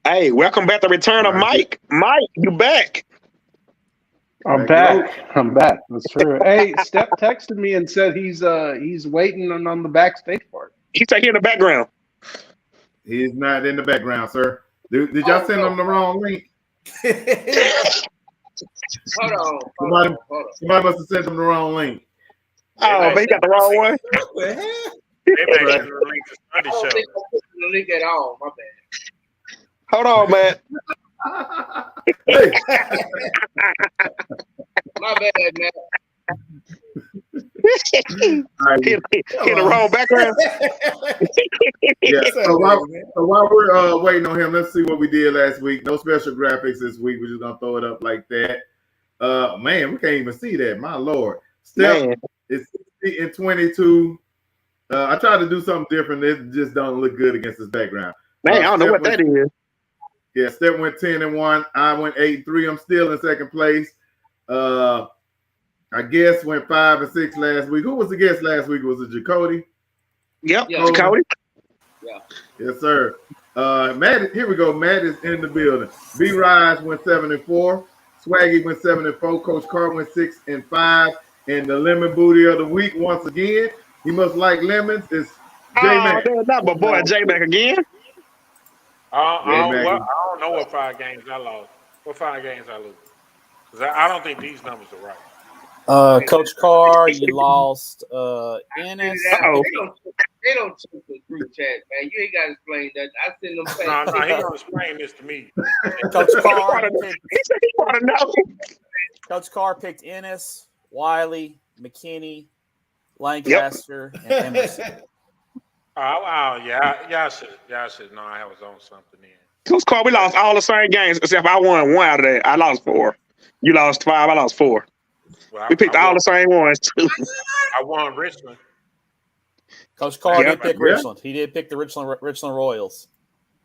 Hey, welcome back to return of Mike. Mike, you back? I'm back. That's true. Hey, Steph texted me and said he's waiting on the backstage part. He's like in the background. He's not in the background, sir. Did y'all send him the wrong link? Hold on. Somebody must have sent him the wrong link. Oh, they got the wrong one. They might send the link to Sunday show. The link at all. My bad. Hold on, man. Hey. My bad, man. In the wrong background. Yeah. So while we're waiting on him, let's see what we did last week. No special graphics this week. We're just gonna throw it up like that. Man, we can't even see that. My Lord. Steph is 22. I tried to do something different. It just don't look good against this background. Man, I don't know what that is. Yeah, Steph went 10-1. I went 8-3. I'm still in second place. I guess went 5-6 last week. Who was the guest last week? Was it Jacody? Yep, Jacody. Yeah. Yes, sir. Matt, here we go. Matt is in the building. B Rise went 7-4. Swaggy went 7-4. Coach Carr went 6-5. And the lemon booty of the week once again. He must like lemons. It's J Mac. There's not my boy J Mac again. I don't know what 5 games I lost. What 5 games I lose? Because I don't think these numbers are right. Coach Carr, you lost Ennis. They don't check the group chat, man. You ain't got to explain that. I send them. No, he gonna explain this to me. Coach Carr. He said he want to know. Coach Carr picked Ennis, Wiley, McKinney, Lancaster, and Emerson. Y'all should know I was on something then. Coach Carr, we lost all the same games except I won 1 out of that. I lost 4. You lost 5. I lost 4. Well, We picked all the same ones too. I won Richmond. Coach Carr did pick Richland. He did pick the Richland Royals.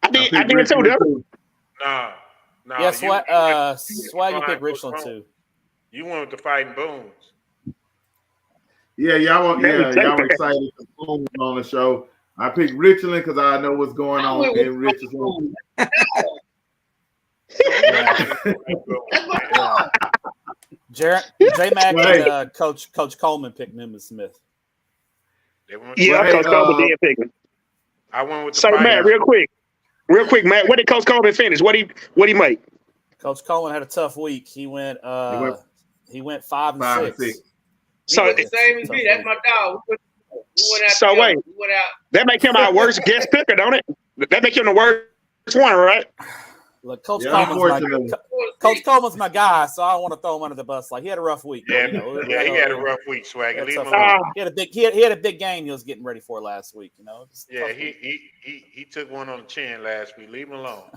I did too, though. No. Yeah, Swaggy picked Richland too. You went with the Fighting Booms. Yeah, y'all were excited for Booms on the show. I picked Richland because I know what's going on in Richland. J-Mac and Coach Coleman picked Newman Smith. Coach Coleman did pick him. I went with the So Matt, real quick, Matt, what did Coach Coleman finish? What he make? Coach Coleman had a tough week. He went 5 and 6. So the same as me. That's my dog. We went out. So wait, that make him our worst guest picker, don't it? That make him the worst one, right? Look, Coach Coleman's my guy, so I don't want to throw him under the bus. Like, he had a rough week. Yeah, he had a rough week, Swaggy. Leave him alone. He had a big game he was getting ready for last week. He took one on the chin last week. Leave him alone.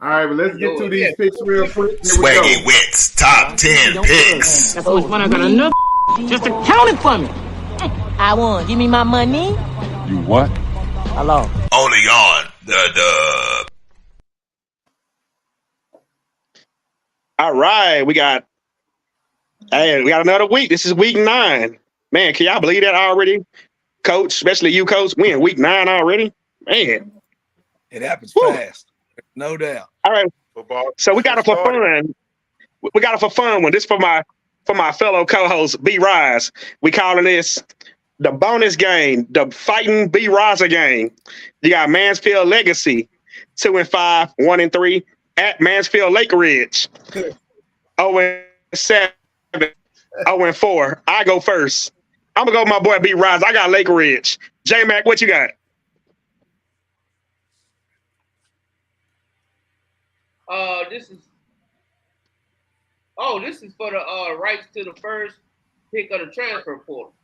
All right, but let's get to these picks real quick. Swaggy Wits top 10 picks. That's always fun. I got enough just to count it for me. I won. Give me my money. You what? Hello. Only on the Dub. All right, we got another week. This is week 9. Man, can y'all believe that already? Coach, especially you, Coach, we in week 9 already. Man, it happens fast, no doubt. All right, so we got it for fun. We got it for fun one. This for my fellow co-host B Rise. We calling this the bonus game, the fighting B Riser game. You got Mansfield Legacy, 2-5, 1-3 at Mansfield Lake Ridge. 0-7, 0-4. I go first. I'm gonna go with my boy B Rise. I got Lake Ridge. J Mac, what you got? This is for the rights to the first pick of the transfer portal.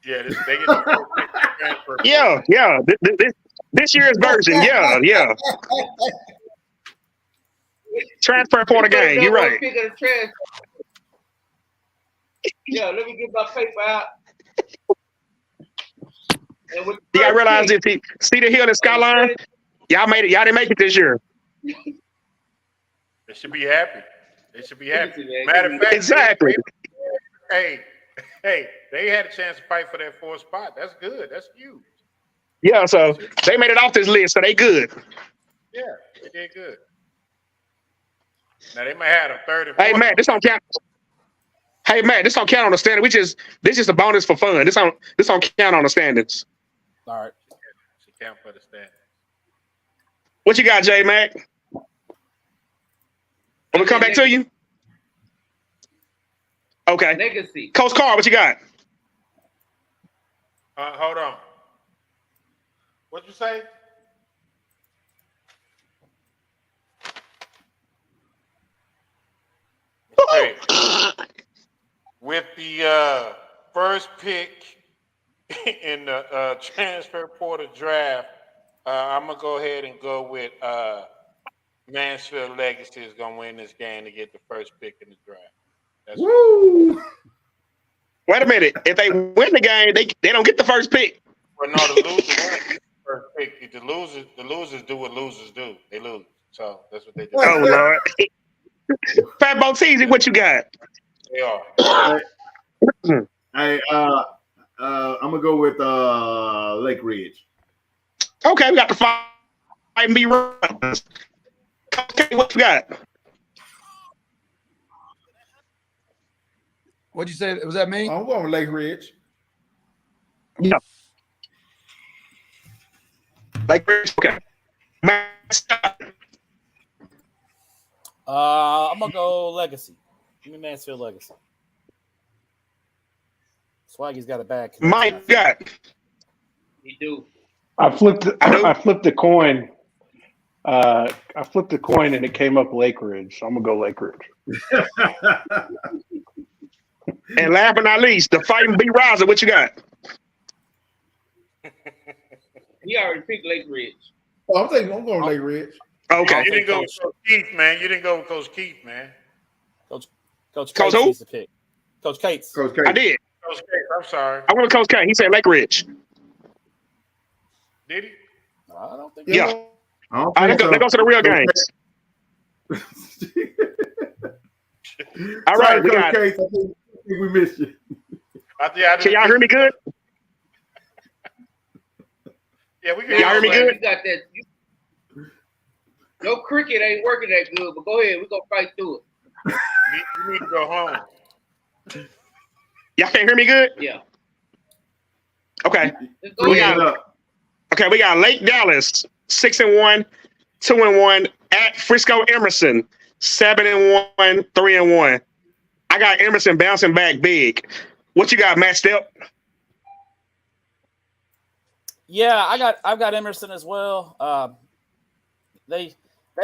Yeah, they get the first pick of the transfer portal. Yeah. This year's version. Yeah. Transfer portal game. You're right. Yeah, let me get my paper out. You gotta realize this. See the hill and skyline? Y'all made it. Y'all didn't make it this year. They should be happy. Matter of fact, exactly. Hey, they had a chance to fight for that 4th spot. That's good. That's huge. Yeah, so they made it off this list, so they good. Yeah, they did good. Now they might have a 3rd and 4th. Hey Matt, this don't count. On the standard. This is a bonus for fun. This don't count on the standards. All right. Should count for the standards. What you got, J Mac? I'm gonna come back to you. Okay. Legacy. Coach Carr, what you got? Hold on. What'd you say? Okay. With the first pick in the transfer portal draft, I'm gonna go ahead and go with Mansfield Legacy is gonna win this game to get the first pick in the draft. That's Woo! Wait a minute. If they win the game, they don't get the first pick. Well, no, the loser wins the first pick. The losers do what losers do. They lose. So that's what they do. Oh Lord. Fat Boteezy, what you got? They are. Hey, I'm gonna go with Lake Ridge. Okay, we got the fighting be runs. Okay, what you got? What'd you say? Was that me? I'm going with Lake Ridge. Yeah. Lake Ridge. Okay. I'm gonna go Legacy. Give me Mansfield Legacy. Swaggy's got a bad connection. My God. You do. I flipped the coin. I flipped the coin and it came up Lake Ridge. So I'm gonna go Lake Ridge. And last but not least, the fighting B Riser. What you got? He already picked Lake Ridge. Oh, I'm going Lake Ridge. Okay. You didn't go with Coach Keith, man. You didn't go with Coach Keith, man. Coach Cates who? needs to pick. Coach Cates. Coach Cates. I did. Coach Keith, I'm sorry. I went with Coach K. He said Lake Ridge. Did he? I don't think. Yeah. I don't All right, think so. let's go to the real games. All right, we got. Case, I think we missed you. Can y'all hear me good? Yeah, we can. Y'all hear me good? You got that. No cricket ain't working that good, but go ahead. We're going to fight through it. You need to go home. Y'all can't hear me good? Yeah. Okay. Go ahead. We got Lake Dallas 6-1, 2-1 at Frisco Emerson 7-1, 3-1. I got Emerson bouncing back big. What you got, Matt Step? Yeah, I've got Emerson as well. They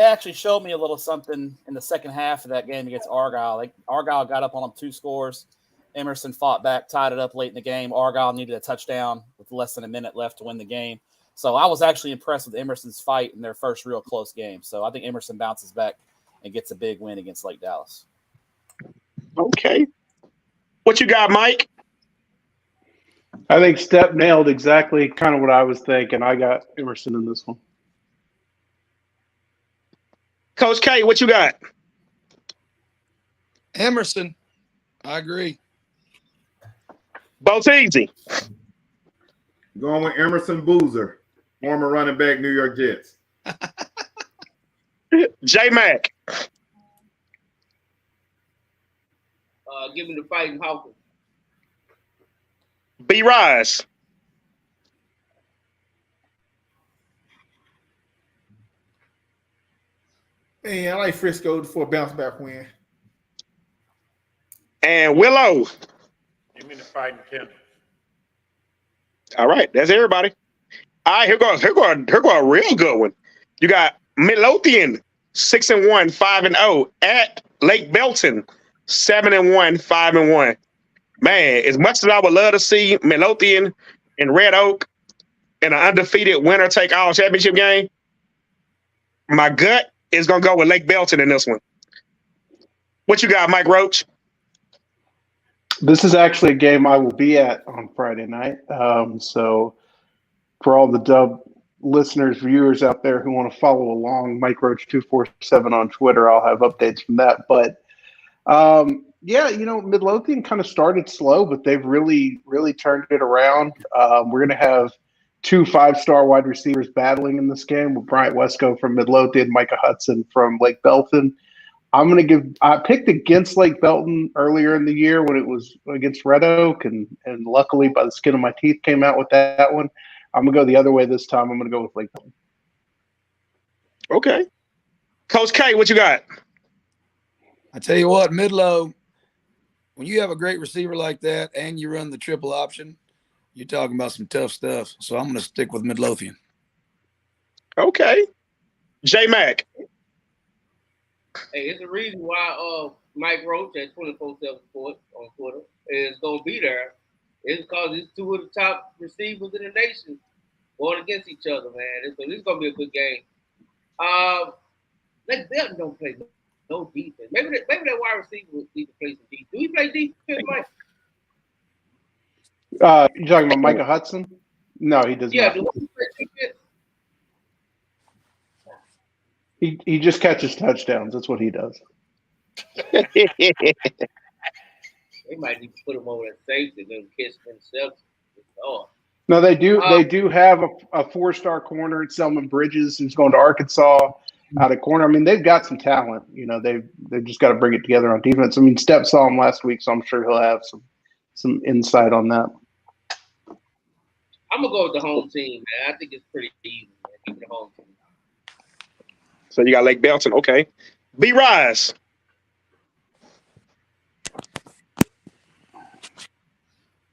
actually showed me a little something in the second half of that game against Argyle. Argyle got up on them 2 scores. Emerson fought back, tied it up late in the game. Argyle needed a touchdown with less than a minute left to win the game. So I was actually impressed with Emerson's fight in their first real close game. So I think Emerson bounces back and gets a big win against Lake Dallas. Okay. What you got, Mike? I think Step nailed exactly kind of what I was thinking. I got Emerson in this one. Coach K, what you got? Emerson. I agree. Both easy. Going with Emerson Boozer, former running back, New York Jets. J Mac. Give me the fighting Hawkins. B Rise. Man, I like Frisco for a bounce back win. And Willow. Give me the fighting Kendall. All right, that's everybody. All right, here goes a real good one. You got Midlothian 6-1, 5-0 at Lake Belton 7-1, 5-1. Man, as much as I would love to see Midlothian and Red Oak in an undefeated winner take all championship game, my gut is gonna go with Lake Belton in this one. What you got, Mike Roach? This is actually a game I will be at on Friday night. So for all the Dub listeners, viewers out there who want to follow along, Mike Roach 247 on Twitter, I'll have updates from that. But yeah, Midlothian kind of started slow, but they've really, really turned it around. We're going to have 2 5-star wide receivers battling in this game with Bryant Wesco from Midlothian, Micah Hudson from Lake Belton. I picked against Lake Belton earlier in the year when it was against Red Oak, and luckily by the skin of my teeth came out with that one. I'm going to go the other way this time. I'm going to go with Lake Belton. Okay. Coach K, what you got? I tell you what, Midlow, when you have a great receiver like that and you run the triple option, you're talking about some tough stuff. So I'm going to stick with Midlothian. Okay. J Mac. Hey, it's the reason why Mike Roach at 24/7 Sports on Twitter is gonna be there. It's because it's 2 of the top receivers in the nation going against each other, man. So this is gonna be a good game. Lake Belton don't play no defense. Maybe that wide receiver need to play some defense. Do he play defense, Mike? You talking about Micah Hudson? No, he does not. Do he play defense? He just catches touchdowns. That's what he does. They might need to put him over at safety and then catch themselves. Oh. No, they do. They do have a 4-star corner, Selman Bridges, who's going to Arkansas out of corner. I mean, they've got some talent. You know, they've just got to bring it together on defense. I mean, Step saw him last week, so I'm sure he'll have some insight on that. I'm gonna go with the home team, man. I think it's pretty easy, man. Give me the home team. So you got Lake Belton, okay. B Rise.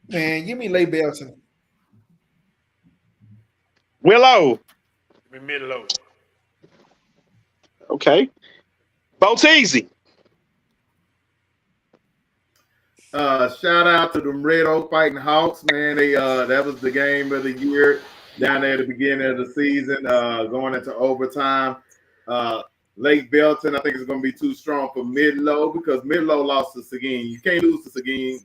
Man, give me Lake Belton. Willow. Give me Midlow. Okay. Boteezy. Shout out to them Red Oak Fighting Hawks, man. They that was the game of the year down there at the beginning of the season, going into overtime. Lake Belton, I think it's going to be too strong for Midlow because Midlow lost to Seguin. You can't lose to Seguin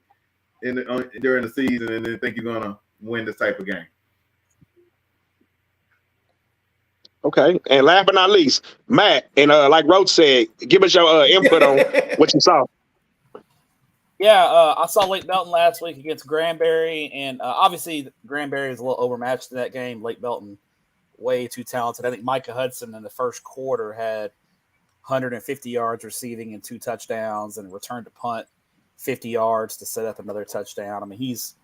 during the season and then think you're going to win this type of game. Okay. And last but not least, Matt, and like Roach said, give us your input on what you saw. Yeah, I saw Lake Belton last week against Granbury, and obviously Granbury is a little overmatched in that game. Lake Belton, way too talented. I think Micah Hudson in the first quarter had 150 yards receiving and 2 touchdowns, and returned to punt 50 yards to set up another touchdown. I mean, he's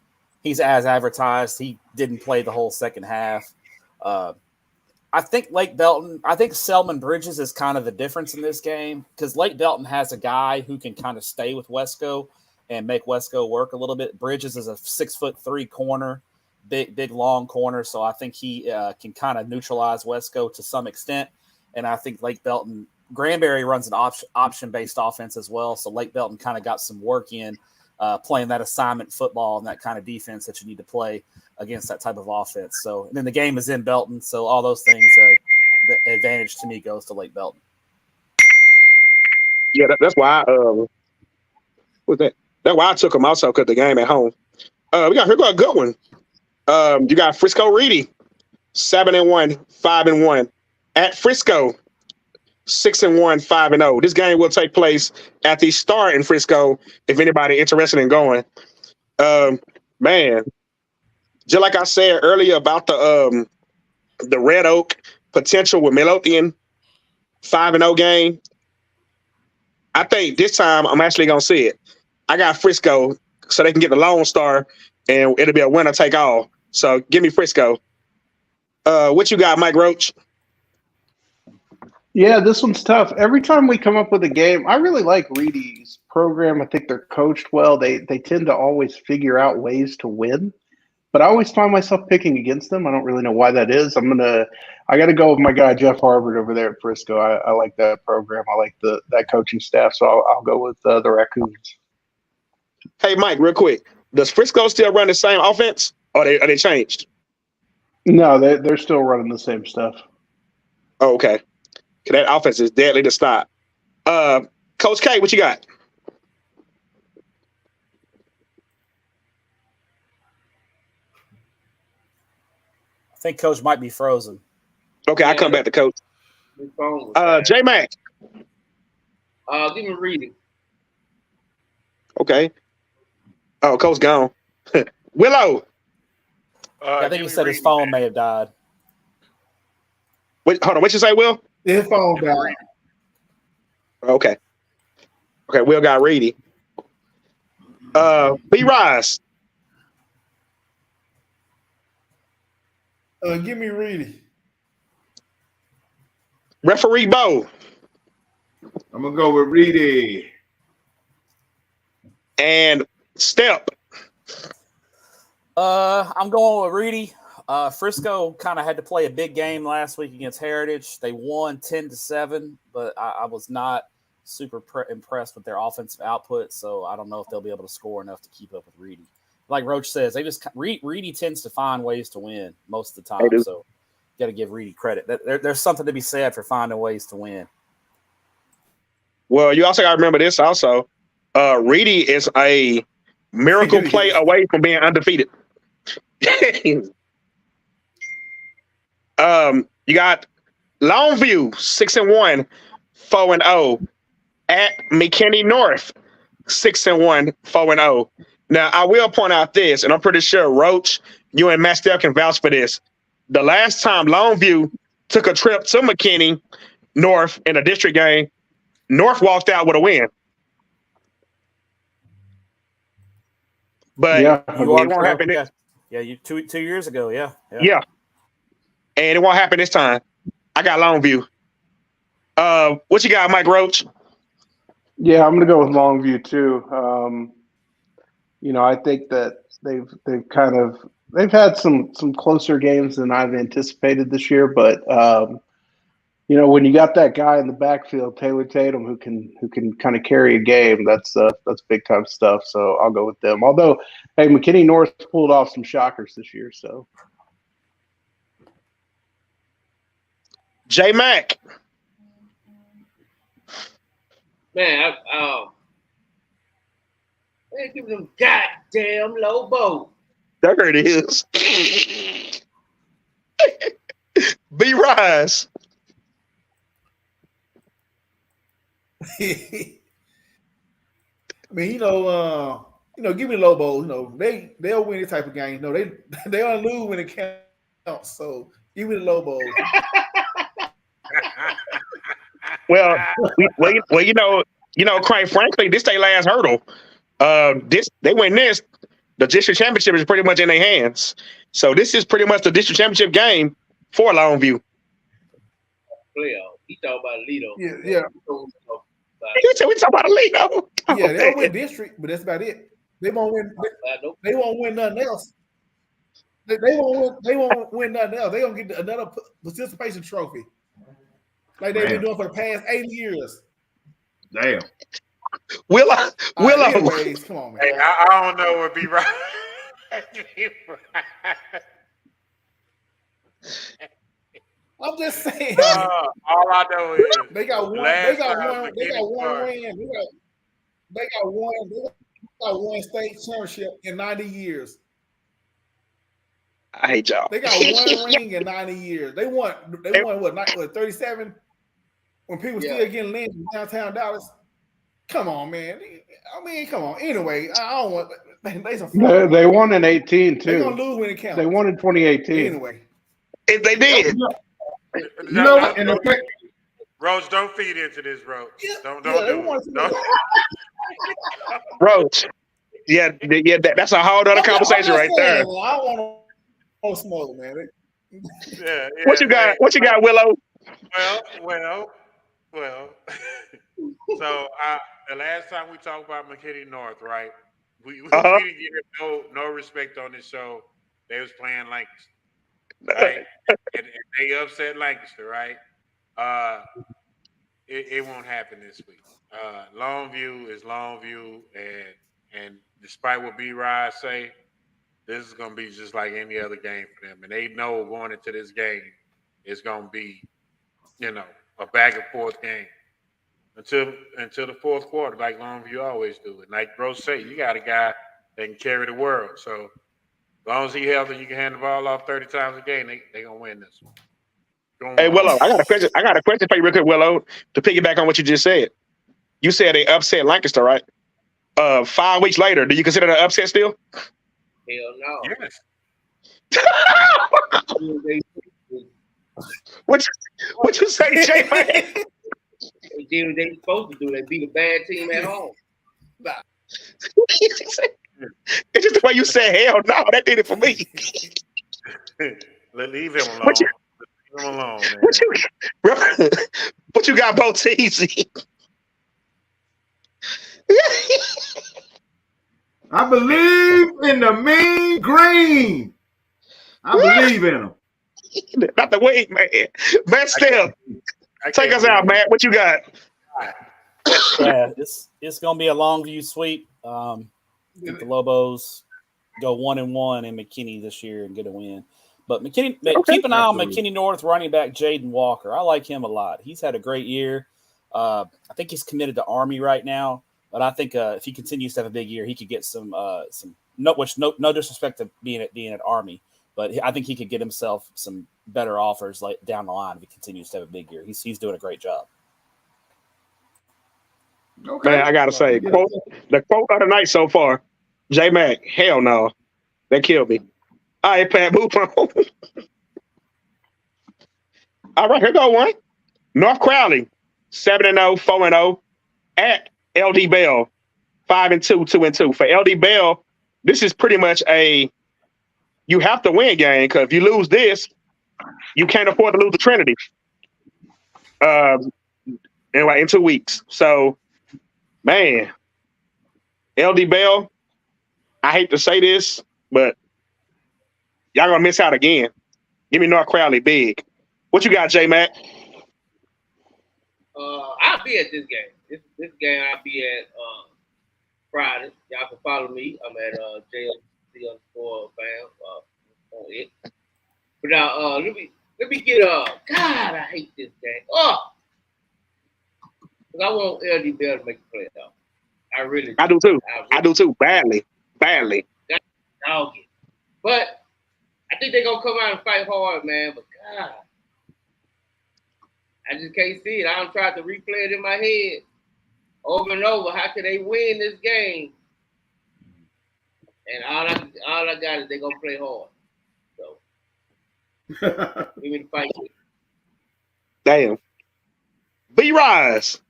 as advertised. He didn't play the whole second half. I think Selman Bridges is kind of the difference in this game because Lake Belton has a guy who can kind of stay with Wesco and make Wesco work a little bit. Bridges is a 6'3" corner, big long corner, so I think he can kind of neutralize Wesco to some extent. And I think Lake Belton, Granbury runs an option-based offense as well, so Lake Belton kind of got some work in playing that assignment football and that kind of defense that you need to play against that type of offense. So, and then the game is in Belton, so all those things, the advantage to me goes to Lake Belton. Yeah, that's why. That's why I took them also because the game at home. Here got a good one. You got Frisco Reedy, 7-1, 5-1 at Frisco, 6-1, 5-0. This game will take place at the Star in Frisco. If anybody interested in going, man, just like I said earlier about the Red Oak potential with Midlothian 5-0 game. I think this time I'm actually gonna see it. I got Frisco so they can get the Lone Star and it'll be a winner take all. So give me Frisco. What you got, Mike Roach? Yeah, this one's tough. Every time we come up with a game, I really like Reedy's program. I think they're coached well. They tend to always figure out ways to win. But I always find myself picking against them. I don't really know why that is. I got to go with my guy Jeff Harvard over there at Frisco. I like that program. I like that coaching staff. So I'll go with the Raccoons. Hey, Mike, real quick. Does Frisco still run the same offense, or are they changed? No, they're still running the same stuff. Oh, okay. That offense is deadly to stop. Coach K, what you got? I think Coach might be frozen. Okay, I'll come back to Coach. J Mac. Give me Reedy. Okay. Oh, Coach gone. Willow. I think he said his phone may have died. Wait, hold on. What you say, Will? His phone died. Okay. Okay, Will got Reedy. B Rise. Give me Reedy. Referee Bo. I'm gonna go with Reedy. And Step. I'm going with Reedy. Frisco kind of had to play a big game last week against Heritage. They won 10-7, but I was not super impressed with their offensive output, so I don't know if they'll be able to score enough to keep up with Reedy. Like Roach says, Reedy tends to find ways to win most of the time, so got to give Reedy credit. There's something to be said for finding ways to win. Well, you also got to remember this also. Reedy is a miracle play away from being undefeated. You got Longview 6-1, 4-0 at McKinney North 6-1, 4-0. Now I will point out this, and I'm pretty sure Roach You and Matt Steph can vouch for this. The last time Longview took a trip to McKinney North in a district game, North walked out with a win. But Yeah, it won't happen. Yeah, you 2 years ago. Yeah. Yeah. And it won't happen this time. I got Longview. What you got, Mike Roach? Yeah, I'm gonna go with Longview too. I think that they've had some closer games than I've anticipated this year, but when you got that guy in the backfield, Taylor Tatum, who can kind of carry a game, that's big time stuff. So I'll go with them. Although, hey, McKinney North pulled off some shockers this year. So J Mac. Man, they give them goddamn Lobo. There it is. B Rise. I mean, give me the Lobos. They'll win this type of game. They only lose when it counts. So give me the Lobos. Well, quite frankly, this their last hurdle. They win this. The district championship is pretty much in their hands. So this is pretty much the district championship game for Longview. Playoff. He talking about Lido. Yeah. We talking about Lido. Yeah, they'll win district, but that's about it. They won't win. They won't win nothing else. They won't win nothing else. They gonna get another participation trophy, like they've been doing for the past 80 years. Damn. Willow. Anyways, come on, man. Hey, I don't know what be right. I'm just saying. All I know is they got one. They got one state championship in 90 years. I hate y'all. They got one ring in 90 years. They won what 37? When people still getting lynched in downtown Dallas. Come on, man. I mean, come on. Anyway, I don't want. They won in 18 too. They're gonna lose when it counts. They won in 2018. Anyway, if they did. Roach, don't feed into this, Roach. Don't do it. Roach. Yeah, that's a whole other conversation right there. I want to smoke, man. Yeah. What you got? What you got, Willow? Well. So the last time we talked about McKinney North, right? We didn't give no respect on this show. They was playing Lancaster, right? and they upset Lancaster, right? It won't happen this week. Longview is Longview, and despite what B Rise say, this is gonna be just like any other game for them, and they know going into this game, it's gonna be, a back and forth game until the fourth quarter, like Longview always do. And like Bro say, you got a guy that can carry the world. So as long as he healthy, you can hand the ball off 30 times a game. They gonna win this one. Hey Willow, I got a question for you real quick, Willow, to piggyback on what you just said. You said they upset Lancaster, right? 5 weeks later, do you consider that upset still? Hell no. Yes. What you say, Jay? They did what they supposed to do. They beat a bad team at home. It's just the way you said hell no. That did it for me. Leave him alone. Leave him alone, man. What you got, Bo Teasy? I believe in the mean green. I believe in them. Not the wait, man. Matt Steph, take us out, Matt. What you got? Yeah, it's gonna be a Longview sweep. I think the Lobos go 1-1 in McKinney this year and get a win. But McKinney, keep an eye on McKinney North running back Jaden Walker. I like him a lot. He's had a great year. I think he's committed to Army right now, but I think if he continues to have a big year, he could get some no disrespect to being at Army, but I think he could get himself some better offers down the line if he continues to have a big year. He's doing a great job. Okay. Man, I gotta say, the quote of the night so far, J Mac, hell no, that killed me. All right, Pat, move on. All right, here go one. North Crowley, 7-0, 4-0 at LD Bell, 5-2, 2-2. For LD Bell, this is pretty much you have to win game because if you lose this, you can't afford to lose to Trinity. In 2 weeks. So, man, LD Bell, I hate to say this, but y'all gonna miss out again. Give me North Crowley big. What you got, J Mac? I'll be at this game. This game I'll be at Friday. Y'all can follow me. I'm at JLC_fam on it. But now let me get God, I hate this game. I want LD Bell to make the playoff. I really do. I do too. I do too. Badly. Dog it. But I think they're gonna come out and fight hard, man. But God, I just can't see it. I don't try to replay it in my head over and over. How can they win this game? And all I got is they're gonna play hard. So give me the fight. Damn. B-Rise.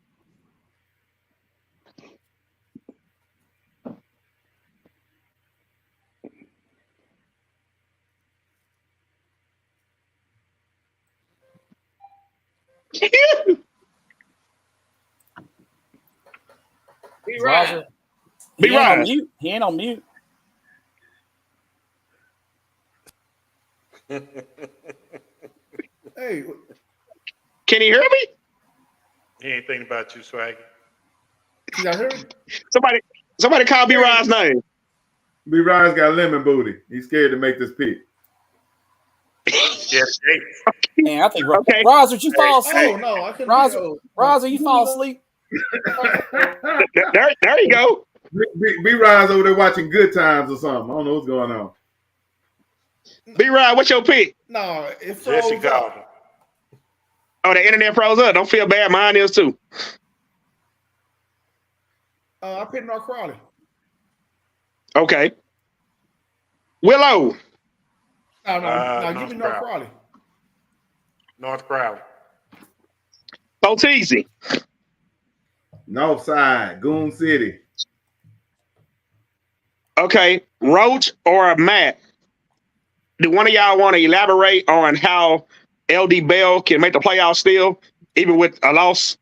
B-Rise. He ain't on mute. Hey, can he hear me? He ain't thinking about you, Swaggy. you got hear me? Somebody call B-Rise name. B-Rise got lemon booty. He's scared to make this pick. Yes, Man, I think okay. Roz, did you fall asleep? Oh no, I couldn't. Roz, you fall asleep? there you go. B-Rise over there watching Good Times or something. I don't know what's going on. B-Rise, what's your pick? No, it Jesse froze up. Gardner. Oh, the internet froze up. Don't feel bad. Mine is too. I picked North Crowley. Okay. Willow. No, give me North Crowley. North Crowley. Boteezy. North Side, Goon City. Okay, Roach or Matt? Do one of y'all want to elaborate on how LD Bell can make the playoffs still, even with a loss?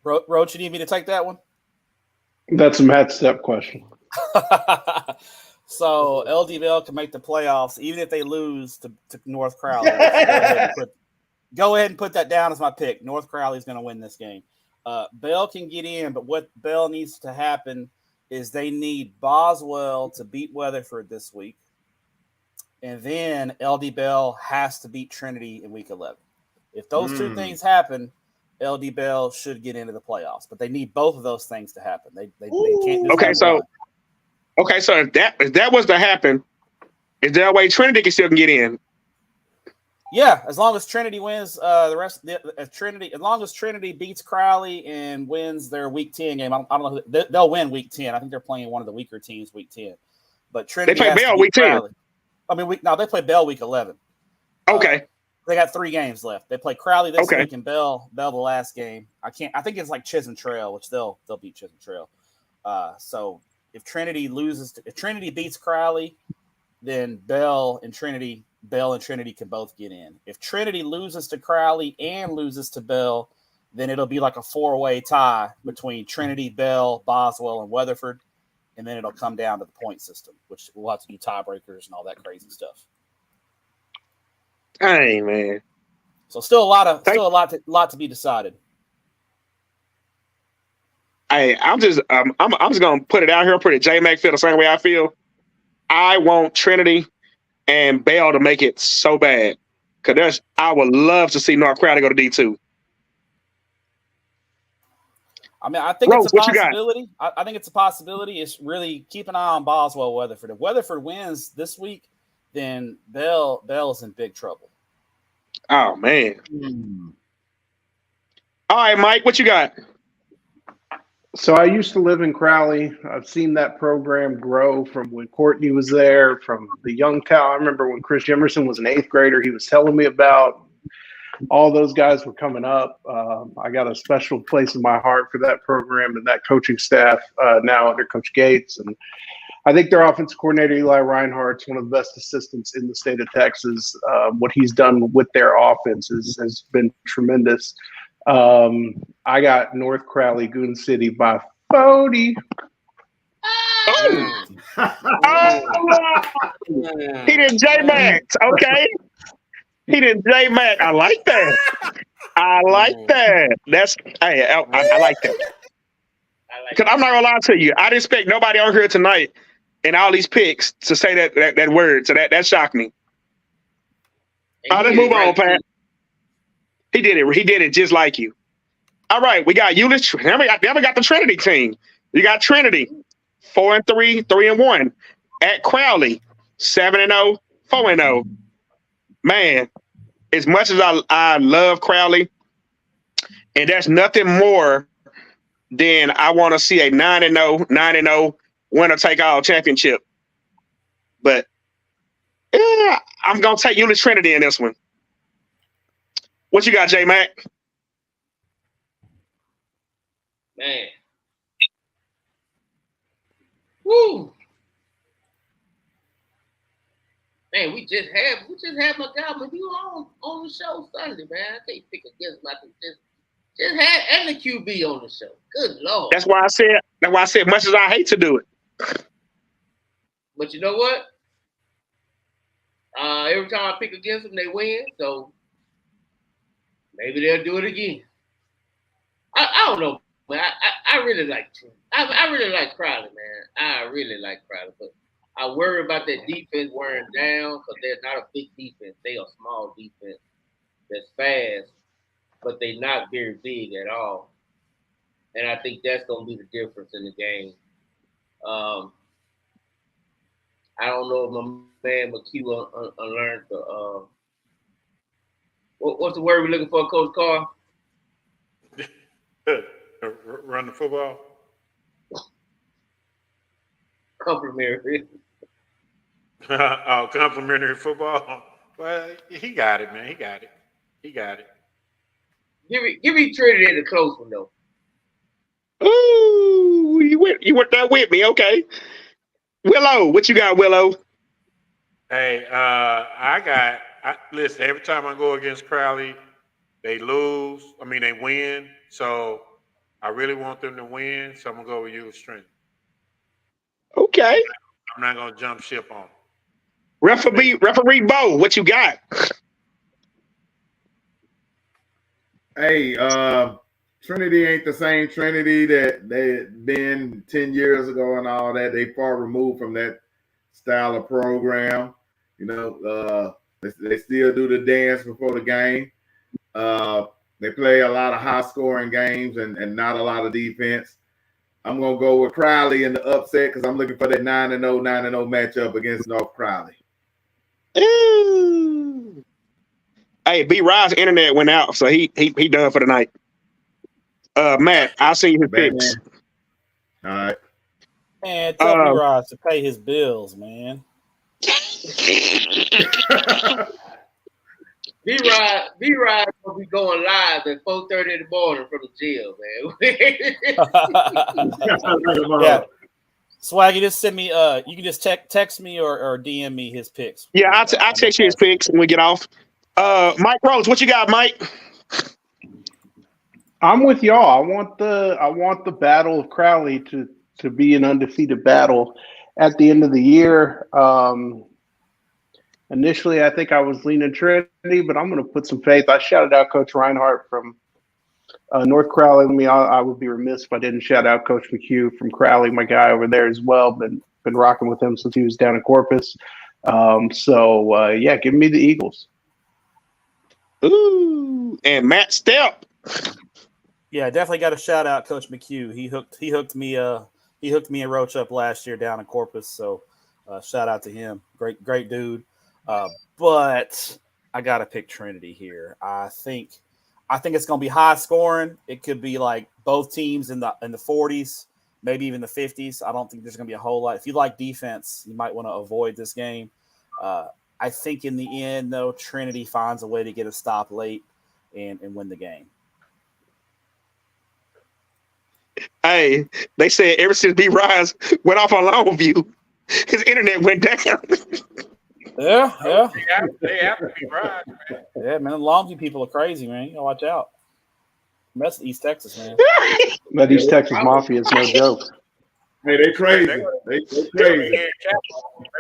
Roach, you need me to take that one? That's a Matt Step question. So LD Bell can make the playoffs even if they lose to North Crowley. Go ahead and put that down as my pick. North Crowley is going to win this game. Bell can get in, but what Bell needs to happen is they need Boswell to beat Weatherford this week. And then LD Bell has to beat Trinity in week 11. If those two things happen, LD Bell should get into the playoffs. But they need both of those things to happen. They can't just Okay, so if that was to happen, is there a way Trinity can get in? Yeah, as long as Trinity wins the rest of Trinity, as long as Trinity beats Crowley and wins their week 10 game. I don't know. They'll win week 10. I think they're playing one of the weaker teams week 10. But Trinity they play Bell week 10. Crowley. I mean, they play Bell week 11. Okay. They got 3 games left. They play Crowley this week and Bell the last game. I think it's like Chisholm Trail, which they'll beat Chisholm Trail. So if Trinity beats Crowley, then Bell and Trinity can both get in. If Trinity loses to Crowley and loses to Bell, then it'll be like a 4-way tie between Trinity, Bell, Boswell, and Weatherford. And then it'll come down to the point system, which we'll have to do tiebreakers and all that crazy stuff. Hey, man. So still a lot to be decided. Hey, I'm just gonna put it out here. Put it. J Mac feel the same way I feel. I want Trinity and Bell to make it so bad because I would love to see North Crowley go to D2. I mean, I think it's a possibility. I think it's a possibility. It's really keep an eye on Boswell, Weatherford. If Weatherford wins this week, then Bell's in big trouble. Oh man! All right, Mike, what you got? So I used to live in Crowley. I've seen that program grow from when Courtney was there, from the young Cal. I remember when Chris Emerson was an 8th grader, he was telling me about all those guys were coming up. I got a special place in my heart for that program and that coaching staff now under Coach Gates. And I think their offensive coordinator, Eli Reinhardt's one of the best assistants in the state of Texas. What he's done with their offense has been tremendous. I got North Crowley, Goon City by 40. Oh, he did J Max. Okay. He did J Max. I like that. I like that. That's hey, I like that. Because I'm not gonna lie to you. I didn't expect nobody on here tonight and all these picks to say that word. So that shocked me. Let's move on, Pat. He did it. He did it just like you. All right, we got Euless. Then we got the Trinity team. You got Trinity, 4-3, 3-1. At Crowley, 7-0, 4-0. Man, as much as I love Crowley, and there's nothing more than I want to see a 9-0 winner take all championship. But yeah, I'm gonna take Euless Trinity in this one. What you got, J Mac? Man. Woo. Man, we just had my guy with you on the show Sunday, man. I can't pick against my just had and the QB on the show. Good Lord. That's why I said much as I hate to do it. But you know what? Every time I pick against them, they win. So maybe they'll do it again. I don't know, man. I really like I really like Crowley, man. I really like Crowley, but I worry about that defense wearing down because they're not a big defense. They're a small defense that's fast, but they're not very big at all. And I think that's going to be the difference in the game. I don't know if my man McHugh learned the what's the word we're looking for, Coach Carr? Run the football. Complimentary. Oh, complimentary football. Well, he got it, man. He got it. Give me Trinity in the close one though. Ooh, you went there with me, okay. Willow, what you got, Willow? Hey, listen, every time I go against Crowley, they lose. I mean, they win. So I really want them to win. So I'm going to go with you, Strength. Okay. I'm not going to jump ship on them. Referee Bo, what you got? Hey, Trinity ain't the same Trinity that they had been 10 years ago and all that. They far removed from that style of program. You know, they still do the dance before the game. They play a lot of high-scoring games and not a lot of defense. I'm going to go with Crowley in the upset because I'm looking for that 9-0 matchup against North Crowley. Ooh. Hey, B. Ride's internet went out, so he done for the night. Matt, I'll see you his picks. All right. Man, tell B. Rod to pay his bills, man. B-Rod will be going live at 4:30 in the morning from the jail, man. Yeah. Swaggy, just send me. You can just text me or DM me his picks. Yeah, I'll text you his picks when we get off. Mike Rose, what you got, Mike? I'm with y'all. I want the battle of Crowley to be an undefeated battle at the end of the year. Initially, I think I was leaning Trinity, but I'm going to put some faith. I shouted out Coach Reinhardt from North Crowley. I would be remiss if I didn't shout out Coach McHugh from Crowley, my guy over there as well. Been rocking with him since he was down in Corpus. Yeah, give me the Eagles. Ooh, and Matt Stepp. Yeah, definitely got to shout out Coach McHugh. He hooked me and Roach up last year down in Corpus. So shout out to him. Great dude. But I got to pick Trinity here. I think I think it's going to be high scoring. It could be like both teams in the 40s, maybe even the 50s. I don't think there's going to be a whole lot. If you like defense, you might want to avoid this game. I think in the end, though, Trinity finds a way to get a stop late and win the game. Hey, they said ever since B. Rise went off on Longview, his internet went down. Yeah. They have to be right, man. Yeah, man. The Longview people are crazy, man. You gotta watch out. That's East Texas, man. That East Texas Mafia is no joke. Hey, they crazy. They crazy. They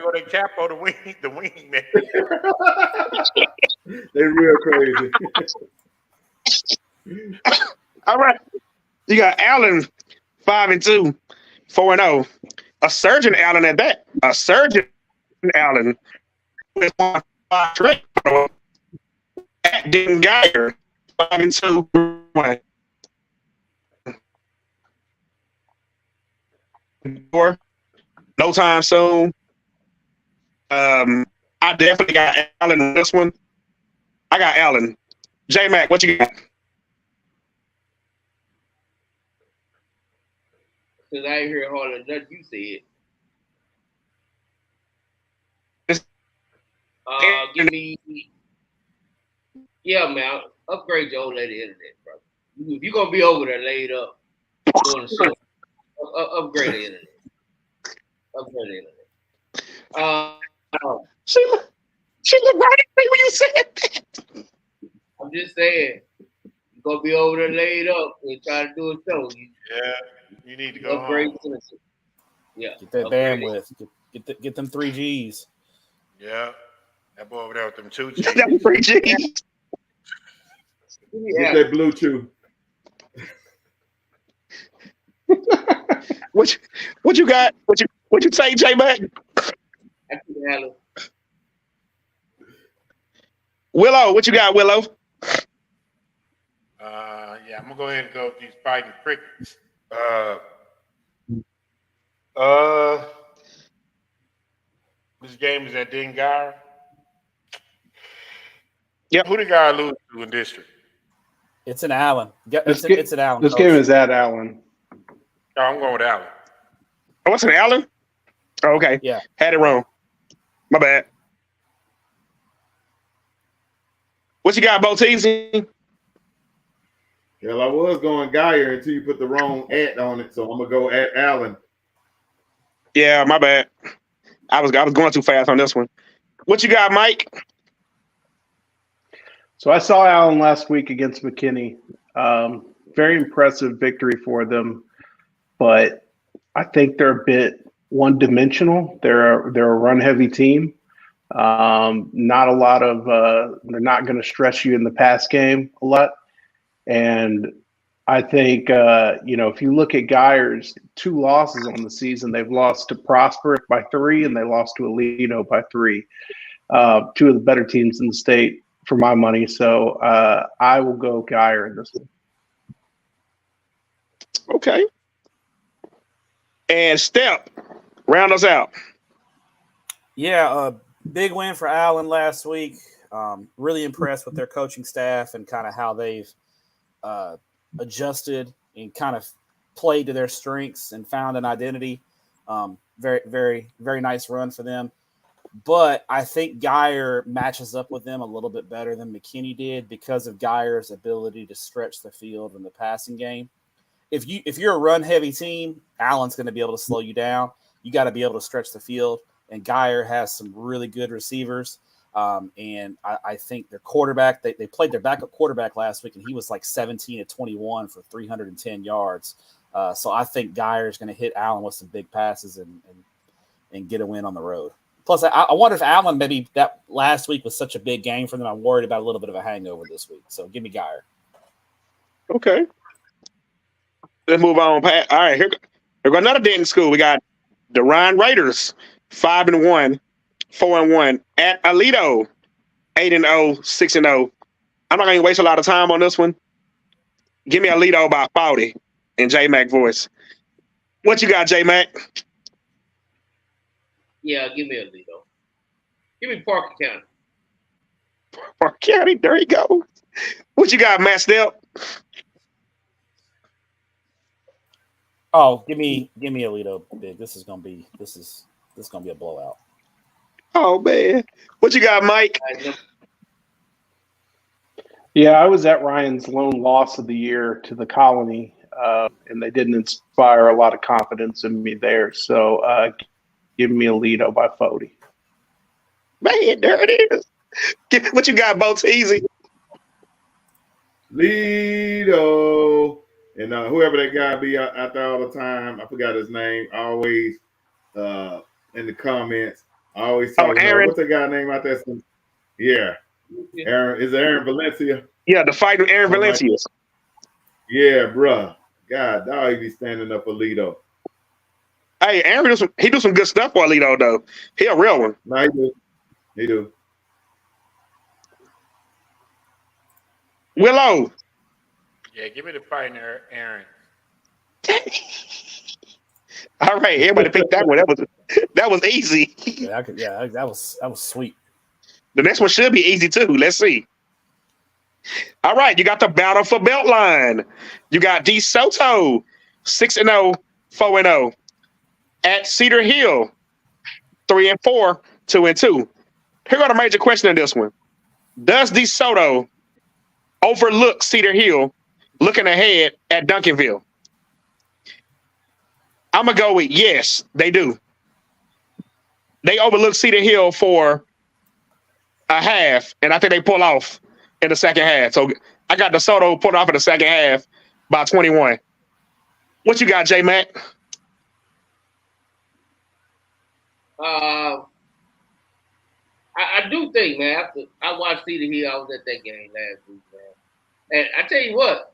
go to Capo, the wing man. They real crazy. All right. You got Allen 5-2, 4-0. A surgeon Allen at that. A surgeon Allen with 1 straight. At Denton Geyer 5-2. 1. No time soon. I definitely got Allen in this one. I got Allen. J Mac, what you got? Because I ain't heard hardly nothing you said. Give me, yeah, man. Upgrade your old lady internet, bro. If you're gonna be over there laid up doing the show, upgrade the internet. Upgrade the internet. She looked right at me when you said that. I'm just saying, you're gonna be over there laid up and try to do a show. You need to go upgrade home. Yeah. Get that bandwidth. Get them 3Gs. Yeah. That boy over there with them 2Gs. Them 3Gs. Get that Bluetooth. What you got? What you say, J Mac? Willow, what you got, Willow? Yeah, I'm gonna go ahead and go with these fighting crickets. This game is at Dengar. Yep. Who did guy lose to in district? It's an Allen. It's an Allen. This game is at Allen. Oh, I'm going with Allen. Oh, what's an Allen? Oh, okay. Yeah. Had it wrong. My bad. What you got, Boteezy? Hell, I was going Geyer until you put the wrong at on it, so I'm gonna go at Allen. Yeah, my bad. I was going too fast on this one. What you got, Mike? So I saw Allen last week against McKinney. Very impressive victory for them, but I think they're a bit one-dimensional. They're a run-heavy team. Not a lot of they're not going to stress you in the pass game a lot. And I think if you look at Geyer's 2 losses on the season, they've lost to Prosper by 3 and they lost to Alito by 3. 2 of the better teams in the state for my money. So I will go Geyer in this one. Okay. And Step, round us out. Yeah, big win for Allen last week. Really impressed with their coaching staff and kind of how they've adjusted and kind of played to their strengths and found an identity. Very, very, very nice run for them. But I think Geyer matches up with them a little bit better than McKinney did because of Geyer's ability to stretch the field in the passing game. If you're a run-heavy team, Allen's going to be able to slow you down. You got to be able to stretch the field. And Geyer has some really good receivers. And I think their quarterback, they played their backup quarterback last week, and he was like 17-21 for 310 yards. So I think Geyer is going to hit Allen with some big passes and get a win on the road. Plus, I wonder if Allen, maybe that last week was such a big game for them. I'm worried about a little bit of a hangover this week. So give me Geyer. Okay. Let's move on. All right, here go another Denton school. We got the Ryan Raiders, 5-1, 4-1 at Alito, 8-0, 6-0. I'm not going to waste a lot of time on this one. Give me Alito by 40 in J Mac voice. What you got, J Mac? Yeah, give me Alito. Give me Parker County. Parker County, there you go. What you got, Matt Step? Oh, give me Alito big. This is gonna be a blowout. Oh man, what you got, Mike? Yeah, I was at Ryan's lone loss of the year to the Colony, and they didn't inspire a lot of confidence in me there. So give me Alito by 40. Man, there it is. What you got, Boats? Easy. Lido. And whoever that guy be out there all the time, I forgot his name, always in the comments, always talking about, Aaron. what's that guy name out there? Yeah. Aaron, is it Aaron Valencia? Yeah, the fight with Aaron Valencia. Yeah, bruh. God, dog, he be standing up for Lido. Hey, Aaron do some good stuff for Alito though. He a real one. No, he do. He do. Willow. Yeah, give me the fighter, Aaron. All right, everybody picked that one. That was easy. Yeah, that was sweet. The next one should be easy too. Let's see. All right, you got the battle for Beltline. You got D Soto, 6-0, 4-0. At Cedar Hill, 3-4, 2-2. Here got a major question in this one. Does D Soto overlook Cedar Hill looking ahead at Duncanville? I'm going to go with yes, they do. They overlook Cedar Hill for a half, and I think they pull off in the second half. So I got DeSoto pulled off in the second half by 21. What you got, J-Mac? I do think, man, after I watched Cedar Hill, I was at that game last week, man. And I tell you what,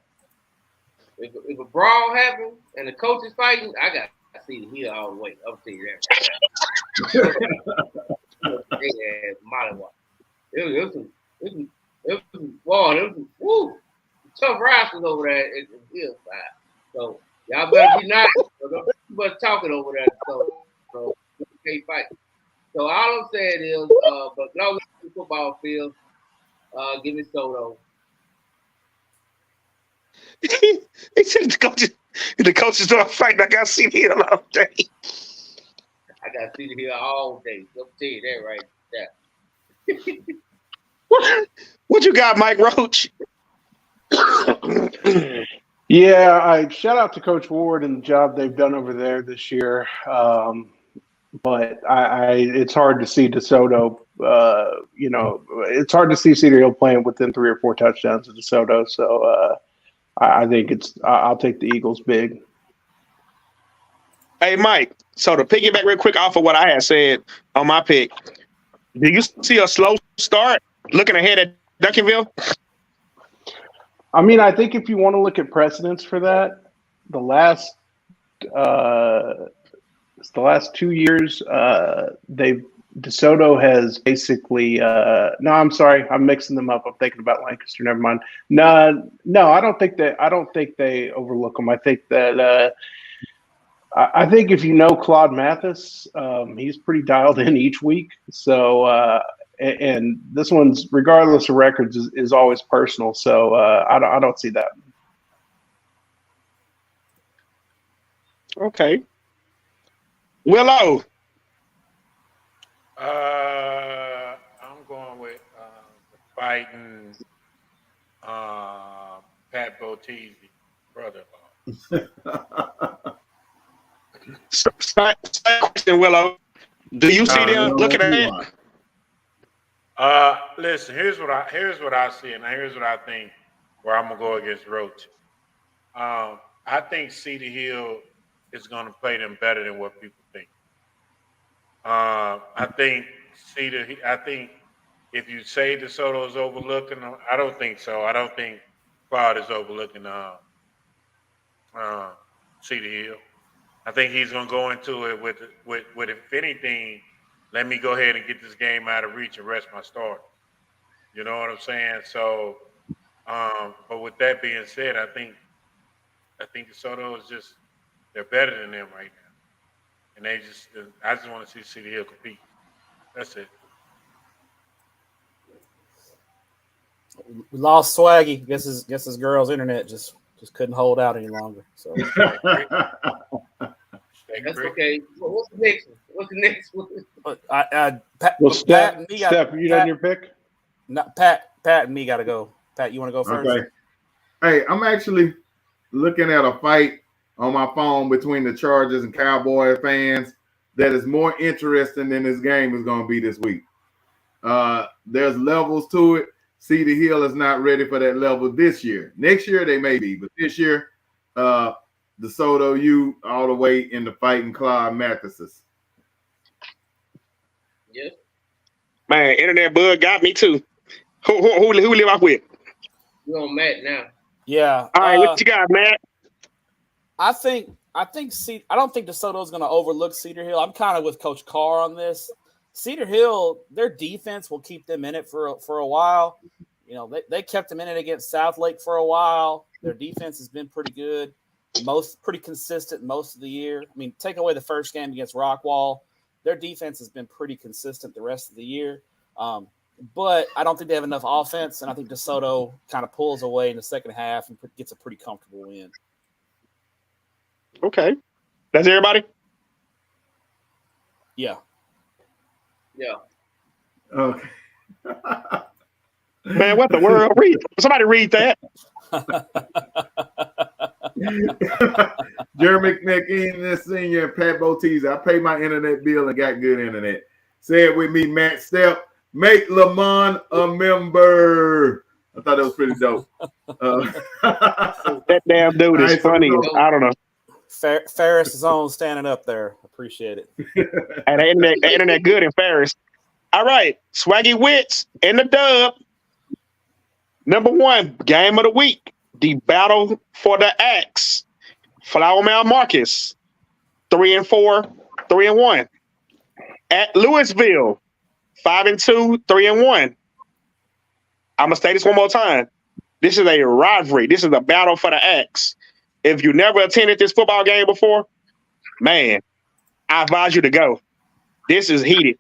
if a brawl happens and the coach is fighting, I got Cedar Hill all the way. I'll tell you that. It was some tough rosters over there at the hillside. So y'all better be nice. Don't be much talking over there. So you can't fight. So all I'm saying is, but long as the football field, give me Soto. He said the coaches don't fight. I got Cedar Hill all day. I got Cedar Hill all day. I'll tell you that right there. What you got, Mike Roach? Yeah, I shout out to Coach Ward and the job they've done over there this year. But it's hard to see DeSoto. It's hard to see Cedar Hill playing within 3 or 4 touchdowns of DeSoto. So I think I'll take the Eagles big. Hey, Mike. So to piggyback real quick off of what I had said on my pick, do you see a slow start looking ahead at Duncanville? I mean, I think if you want to look at precedents for that, the last 2 years, DeSoto has basically. No, I'm sorry, I'm mixing them up. I'm thinking about Lancaster. Never mind. No, I don't think they overlook them. I think that. I think if you know Claude Mathis, he's pretty dialed in each week. So, and this one's, regardless of records, is always personal. So I don't see that. Okay. Willow. I'm going with fighting Pat Botese, brother-in-law. Same question, Willow. Do you see them looking at it? Listen, here's what I see, and here's what I think where I'm gonna go against Roach. I think Cedar Hill is gonna play them better than what people think. I think if you say DeSoto is overlooking them, I don't think so. I don't think Claude is overlooking Cedar Hill. I think he's going to go into it with if anything, let me go ahead and get this game out of reach and rest my starter. You know what I'm saying? So, but with that being said, I think DeSoto is just, they're better than them right now, and I just want to see Cedar Hill compete. That's it. We lost Swaggy. Guess his girl's internet just couldn't hold out any longer. So that's okay. What's the next one? What's the next one? Steph, and me Steph, you done your pick? No, Pat and me got to go. Pat, you want to go first? Okay. Hey, I'm actually looking at a fight on my phone between the Chargers and Cowboy fans that is more interesting than this game is going to be this week. There's levels to it. Cedar Hill is not ready for that level this year. Next year they may be, but this year, DeSoto U all the way in the fighting Claude Mathes's. Yeah. Man, internet bug got me too. Who live off with? You on Matt now? Yeah. All right, what you got, Matt? I don't think DeSoto's going to overlook Cedar Hill. I'm kind of with Coach Carr on this. Cedar Hill, their defense will keep them in it for a while. You know, they kept them in it against Southlake for a while. Their defense has been pretty good, pretty consistent most of the year. I mean, take away the first game against Rockwall, their defense has been pretty consistent the rest of the year. But I don't think they have enough offense, and I think DeSoto kind of pulls away in the second half and gets a pretty comfortable win. Okay. That's everybody? Yeah. Yeah. Okay. Man, what the world? Somebody read that. Jeremy McKean, Senior, and Pat Botiz. I paid my internet bill and got good internet. Say it with me, Matt Step. Make Lamont a member. I thought that was pretty dope. That damn dude is funny. I don't know. Ferris is on standing up there. Appreciate it. And the internet good in Ferris. All right. Swaggy Wits in the dub. Number 1, game of the week. The battle for the axe. Flower Mound Marcus. 3-4, 3-1. At Louisville. 5-2, 3-1. I'm gonna say this one more time. This is a rivalry. This is a battle for the axe. If you never attended this football game before, man, I advise you to go. This is heated.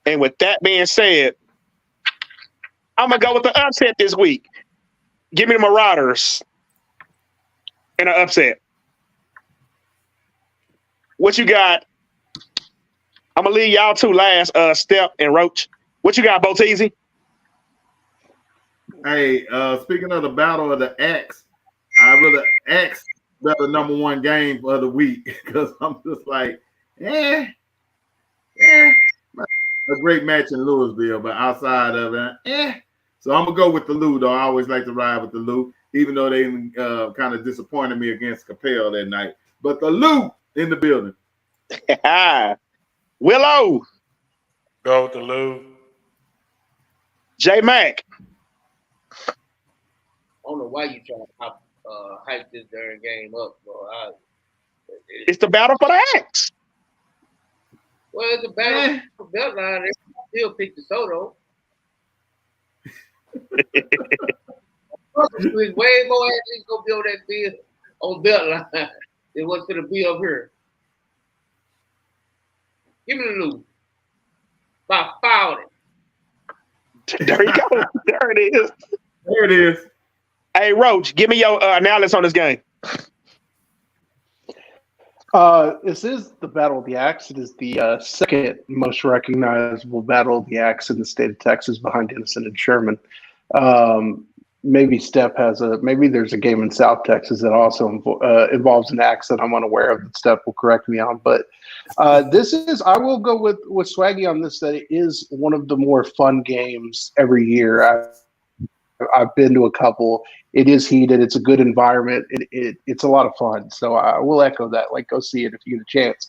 And with that being said, I'm gonna go with the upset this week. Give me the Marauders in an upset. What you got? I'm gonna leave y'all two last, Step and Roach. What you got, Boteezy? Hey, speaking of the battle of the axe, I really axe the number 1 game of the week because I'm just like, a great match in Louisville, but outside of it, So I'm gonna go with the Lou, though. I always like to ride with the Lou, even though they kind of disappointed me against Capel that night. But the Lou in the building. Willow. Go with the Lou. J Mac. I don't know why you trying to hype this during game up, bro. It's the battle for the axe. Well, it's a battle for belt line. They still pick the Soto. There's way more athletes gonna be on that field on belt line than what's gonna be up here. Give me the Lou. By fouling. There you go. There it is. There it is. Hey, Roach, give me your analysis on this game. This is the Battle of the Axe. It is the second most recognizable Battle of the Axe in the state of Texas, behind Innocent and Sherman. Maybe maybe there's a game in South Texas that also involves an axe that I'm unaware of that Steph will correct me on. But I will go with Swaggy on this, that it is one of the more fun games every year. I've been to a couple. It is heated. It's a good environment. It's a lot of fun. So I will echo that. Like, go see it if you get a chance.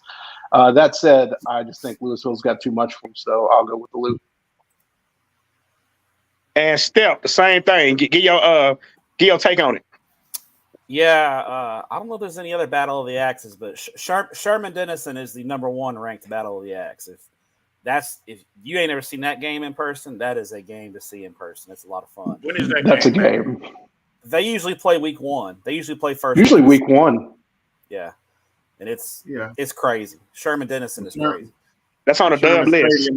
That said, I just think Louisville's got too much for them, so I'll go with the Lou. And Step, the same thing. Get your take on it. Yeah, I don't know if there's any other Battle of the Axes, but Sherman Denison is the number 1 ranked Battle of the Axe. If you ain't ever seen that game in person, that is a game to see in person. It's a lot of fun. When is that That's game? a game. They usually play week 1. They usually play first. Usually week 1. Yeah, and it's crazy. Sherman Denison is crazy. That's on a dub list.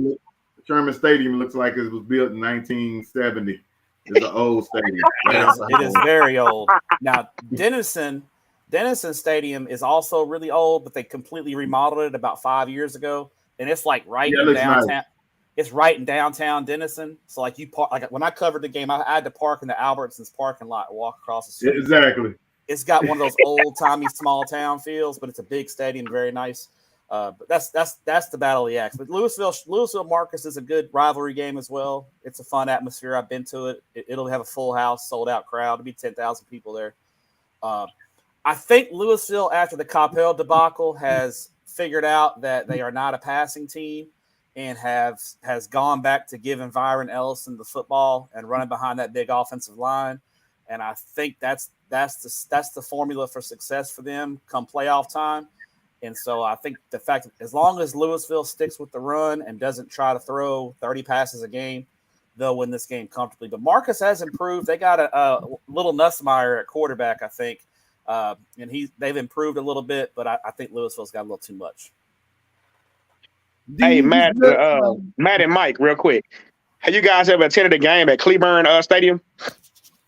Sherman Stadium looks like it was built in 1970. It's an old stadium. It is very old. Now, Denison Stadium is also really old, but they completely remodeled it about 5 years ago, and it's like right in downtown. Nice. It's right in downtown Denison. So like when I covered the game, I had to park in the Albertsons parking lot and walk across the street. Exactly. It's got one of those old timey small town feels, but it's a big stadium, very nice. But that's the Battle of the Axe. But Louisville Marcus is a good rivalry game as well. It's a fun atmosphere. I've been to it. It'll have a full house, sold out crowd. It'll be 10,000 people there. I think Louisville, after the Coppell debacle, has figured out that they are not a passing team and has gone back to giving Byron Ellison the football and running behind that big offensive line. And I think that's the formula for success for them come playoff time. And so I think the fact that as long as Louisville sticks with the run and doesn't try to throw 30 passes a game, they'll win this game comfortably. But Marcus has improved. They got a little Nussmeier at quarterback, I think. And they've improved a little bit, but I think Louisville's got a little too much. Hey, Matt and Mike, real quick. Have you guys ever attended a game at Cleburne Stadium?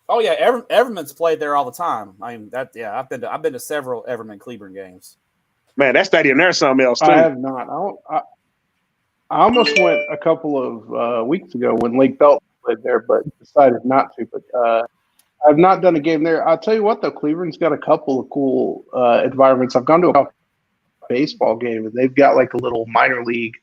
Oh yeah, Everman's played there all the time. I mean I've been to several Everman Cleburne games. Man, that stadium there's something else too. I have not. I almost went a couple of weeks ago when Lake Belt played there, but decided not to. But I've not done a game there. I'll tell you what, though, Cleveland's got a couple of cool environments. I've gone to a baseball game, and they've got like a little minor league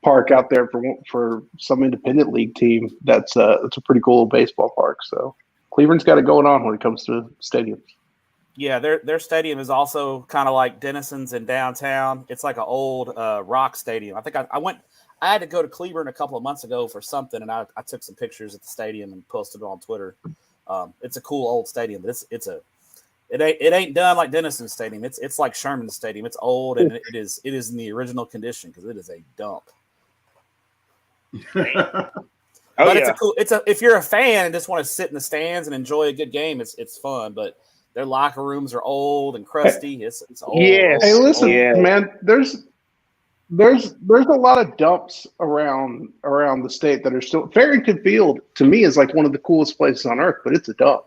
park out there for some independent league team. That's a pretty cool baseball park. So Cleveland's got it going on when it comes to stadiums. Yeah, their stadium is also kind of like Denison's in downtown. It's like an old rock stadium. I think I had to go to Cleburne a couple of months ago for something, and I took some pictures at the stadium and posted it on Twitter. It's a cool old stadium, but it ain't done like Denison Stadium. It's like Sherman Stadium. It's old and it is in the original condition because it is a dump. But if you're a fan and just want to sit in the stands and enjoy a good game, it's fun. But their locker rooms are old and crusty. It's old. Yes. Hey, listen, man. There's a lot of dumps around the state that are still. Farrington Field to me is like one of the coolest places on earth, but it's a dump.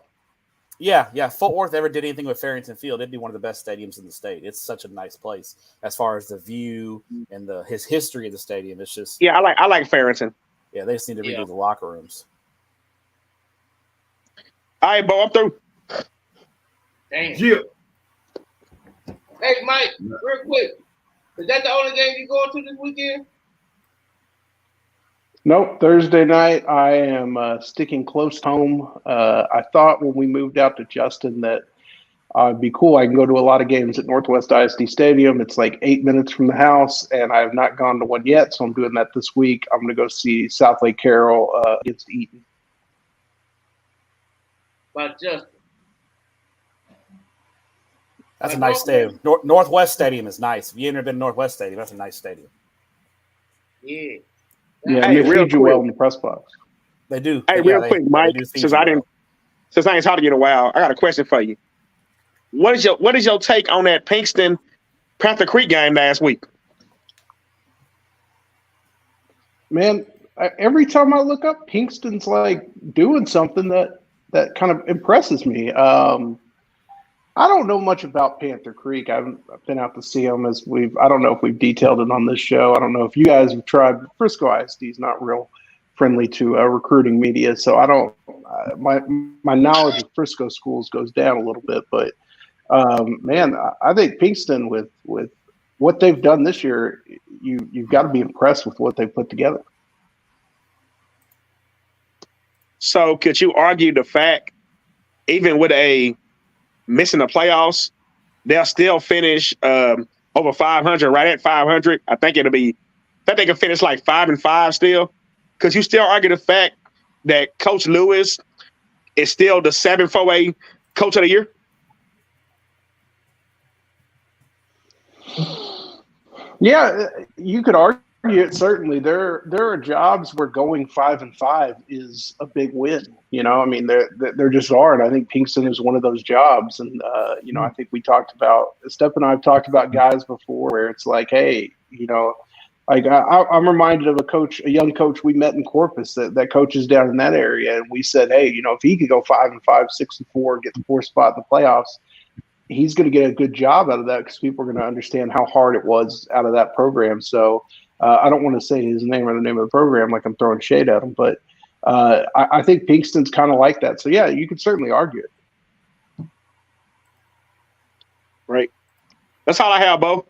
Yeah. Fort Worth ever did anything with Farrington Field, it'd be one of the best stadiums in the state. It's such a nice place as far as the view and his history of the stadium. It's just I like Farrington. Yeah, they just need to redo the locker rooms. All right, Bo, I'm through. Damn. Yeah. Hey, Mike, real quick. Is that the only game you going to this weekend? Nope. Thursday night, I am sticking close home. I thought when we moved out to Justin that it'd be cool. I can go to a lot of games at Northwest ISD Stadium. It's like 8 minutes from the house, and I have not gone to one yet, so I'm doing that this week. I'm going to go see South Lake Carroll against Eaton. By Justin. That's a nice stadium. Northwest Stadium is nice. If you ever been to Northwest Stadium, that's a nice stadium. Yeah. Yeah, they feed you well in the press box. They do. Hey, real quick, Mike, since I ain't talked to you in a while, I got a question for you. What is your take on that Pinkston Panther Creek game last week? Man, every time I look up, Pinkston's like doing something that kind of impresses me. I don't know much about Panther Creek. I've been out to see them I don't know if we've detailed it on this show. I don't know if you guys have tried. Frisco ISD is not real friendly to recruiting media, so I don't. My knowledge of Frisco schools goes down a little bit, but man, I think Pinkston with what they've done this year, you've got to be impressed with what they've put together. So, could you argue the fact, even with missing the playoffs, they'll still finish over 500, right at 500. I think they can finish like 5-5 still. Because you still argue the fact that Coach Lewis is still the 7-4A Coach of the Year. Yeah, you could argue it. Certainly, there are jobs where going 5-5 is a big win. You know, I mean, there just are, and I think Pinkston is one of those jobs. And I think Steph and I have talked about guys before where it's like, hey, Like I'm reminded of a young coach we met in Corpus that coaches down in that area, and we said, hey, if he could go 5-5, 6-4, get the 4th spot in the playoffs, he's going to get a good job out of that because people are going to understand how hard it was out of that program. So I don't want to say his name or the name of the program like I'm throwing shade at him, but I think Pinkston's kind of like that. So yeah, you could certainly argue it. Right. That's all I have, Bo.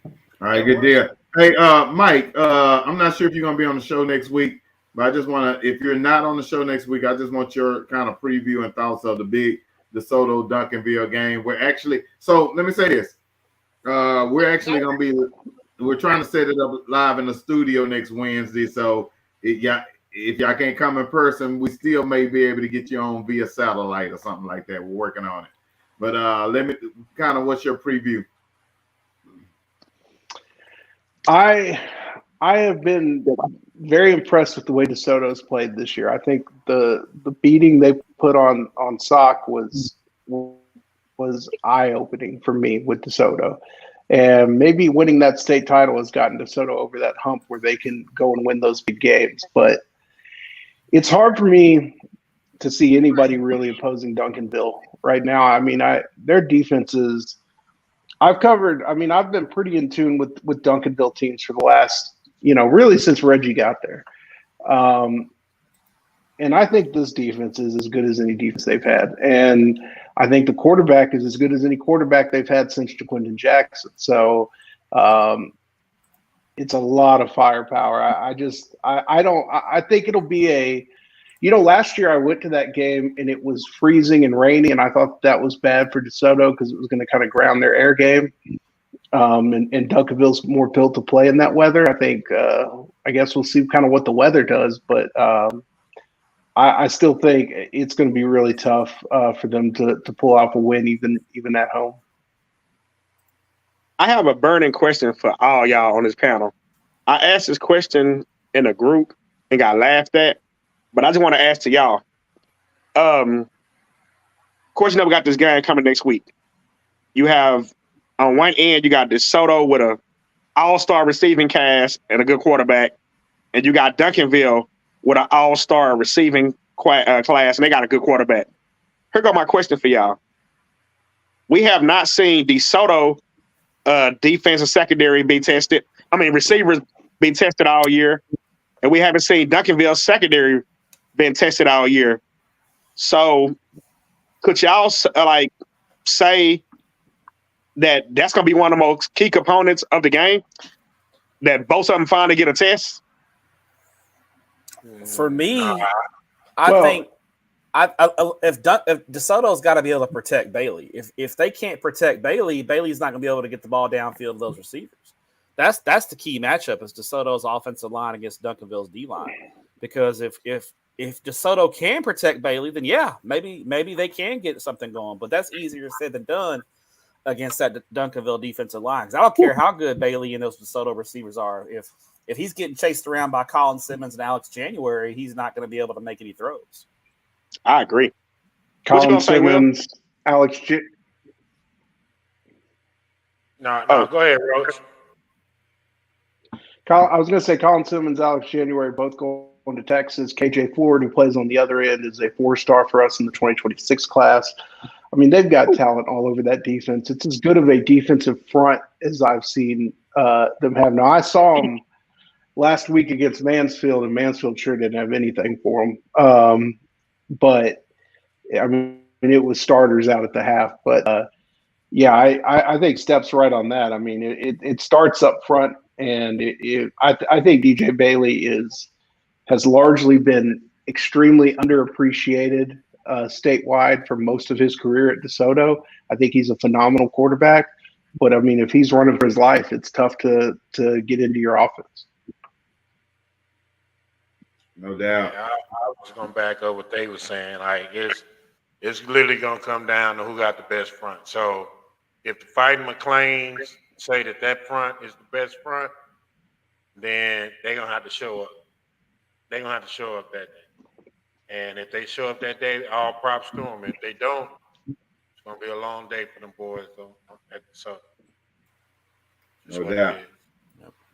All right, good deal. Hey, Mike, I'm not sure if you're going to be on the show next week, but I just want to, if you're not on the show next week, I just want your kind of preview and thoughts of the big DeSoto Duncanville game. So let me say this. We're actually going to be, we're trying to set it up live in the studio next Wednesday. So if y'all can't come in person, we still may be able to get you on via satellite or something like that. We're working on it. But let me kind of, what's your preview? I have been very impressed with the way DeSoto's played this year. I think the beating they put on Sock was eye-opening for me with DeSoto. And maybe winning that state title has gotten DeSoto over that hump where they can go and win those big games. But it's hard for me to see anybody really opposing Duncanville right now. I mean, their defense is – I've been pretty in tune with Duncanville teams for the last, really since Reggie got there. And I think this defense is as good as any defense they've had. And I think the quarterback is as good as any quarterback they've had since Jaquindon Jackson. So it's a lot of firepower. I think it'll be last year I went to that game and it was freezing and rainy, and I thought that was bad for DeSoto because it was going to kind of ground their air game. And Duncanville's more built to play in that weather. I think, I guess we'll see kind of what the weather does, but I still think it's going to be really tough for them to pull off a win, even at home. I have a burning question for all y'all on this panel. I asked this question in a group and got laughed at, but I just want to ask to y'all. Of course, you never got this game coming next week. You have on one end, you got DeSoto with a all-star receiving cast and a good quarterback, and you got Duncanville with an all-star receiving class, and they got a good quarterback. Here go my question for y'all. We have not seen DeSoto defense and secondary be tested. Receivers been tested all year, and we haven't seen Duncanville secondary been tested all year. So could y'all say that's going to be one of the most key components of the game, that both of them finally get a test? For me, I think if DeSoto's got to be able to protect Bailey. If they can't protect Bailey, Bailey's not going to be able to get the ball downfield to those receivers. That's the key matchup, is DeSoto's offensive line against Duncanville's D line. Because if DeSoto can protect Bailey, then yeah, maybe they can get something going. But that's easier said than done against that Duncanville defensive line. Because I don't care how good Bailey and those DeSoto receivers are. If he's getting chased around by Colin Simmons and Alex January, he's not going to be able to make any throws. I agree. Colin Simmons, Alex No, go ahead, Roach. I was going to say Colin Simmons, Alex January, both going to Texas. KJ Ford, who plays on the other end, is a 4-star for us in the 2026 class. They've got talent all over that defense. It's as good of a defensive front as I've seen them have. Now, I saw them last week against Mansfield, and Mansfield sure didn't have anything for them. But it was starters out at the half. But I think Steph's right on that. It starts up front, and I think DJ Bailey has largely been extremely underappreciated statewide for most of his career at DeSoto. I think he's a phenomenal quarterback, but if he's running for his life, it's tough to get into your offense. No doubt. Yeah, I was going to back up what they were saying. It's literally going to come down to who got the best front. So if the Fighting McLeans say that front is the best front, then they're going to have to show up. They're going to have to show up that day. And if they show up that day, all props to them. If they don't, it's going to be a long day for them boys. So no doubt.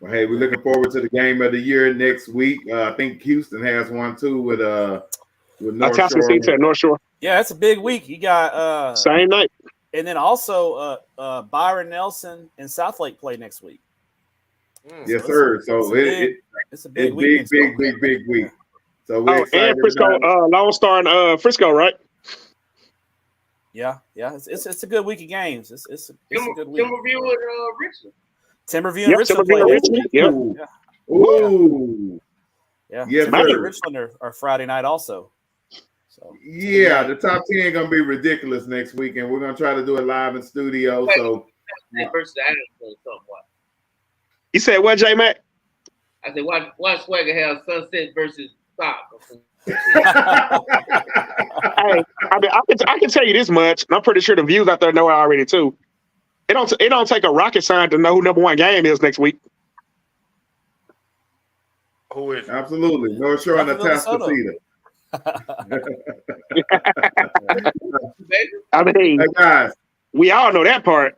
Well, hey, we're looking forward to the game of the year next week. I think Houston has one too with North Shore. North Shore. Yeah, it's a big week. You got same night, and then also Byron Nelson and Southlake play next week. Yes, sir. So it's a big week. So we're excited. And Frisco, Lone Star and Frisco, right? Yeah. It's a good week of games. It's a good week. Timberview and Richmond. Timberview and Richmond play next week. Yeah. Ooh. Yeah. Yes, Timberview and Richmond are Friday night also. So yeah, the top 10 gonna be ridiculous next week, and we're gonna try to do it live in studio. So versus Adams somewhat. You said what, J Mac? I said why Swagger have Sunset versus Stock. Hey, I mean, I can tell you this much, and I'm pretty sure the views out there know it already too. It don't take a rocket science to know who number one game is next week. Who is? Absolutely, North Shore and Atascocita. I mean, hey guys, we all know that part.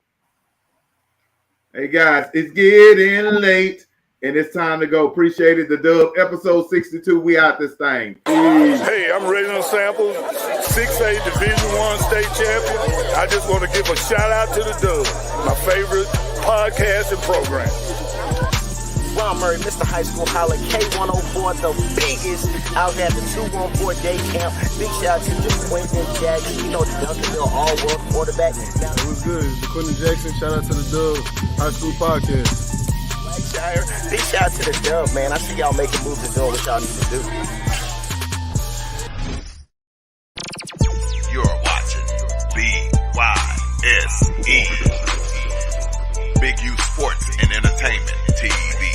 Hey guys, it's getting late and it's time to go. Appreciate it. The Dub, episode 62. We out this thing. Hey, I'm Reginald Sample, 6A Division I state champion. I just want to give a shout out to the Dub, my favorite podcast and program. Ron Murray, Mr. High School Holler, K104, the biggest out at the 214 day camp. Big shout out to the Quentin Jackson, you know, the Duncanville all-world quarterback. It was good. The Quentin Jackson, shout out to the Dub High School Podcast. Big shout out to the Dub, man. I see y'all making moves and doing what y'all need to do. You're watching BYSE, Big U Sports and Entertainment TV.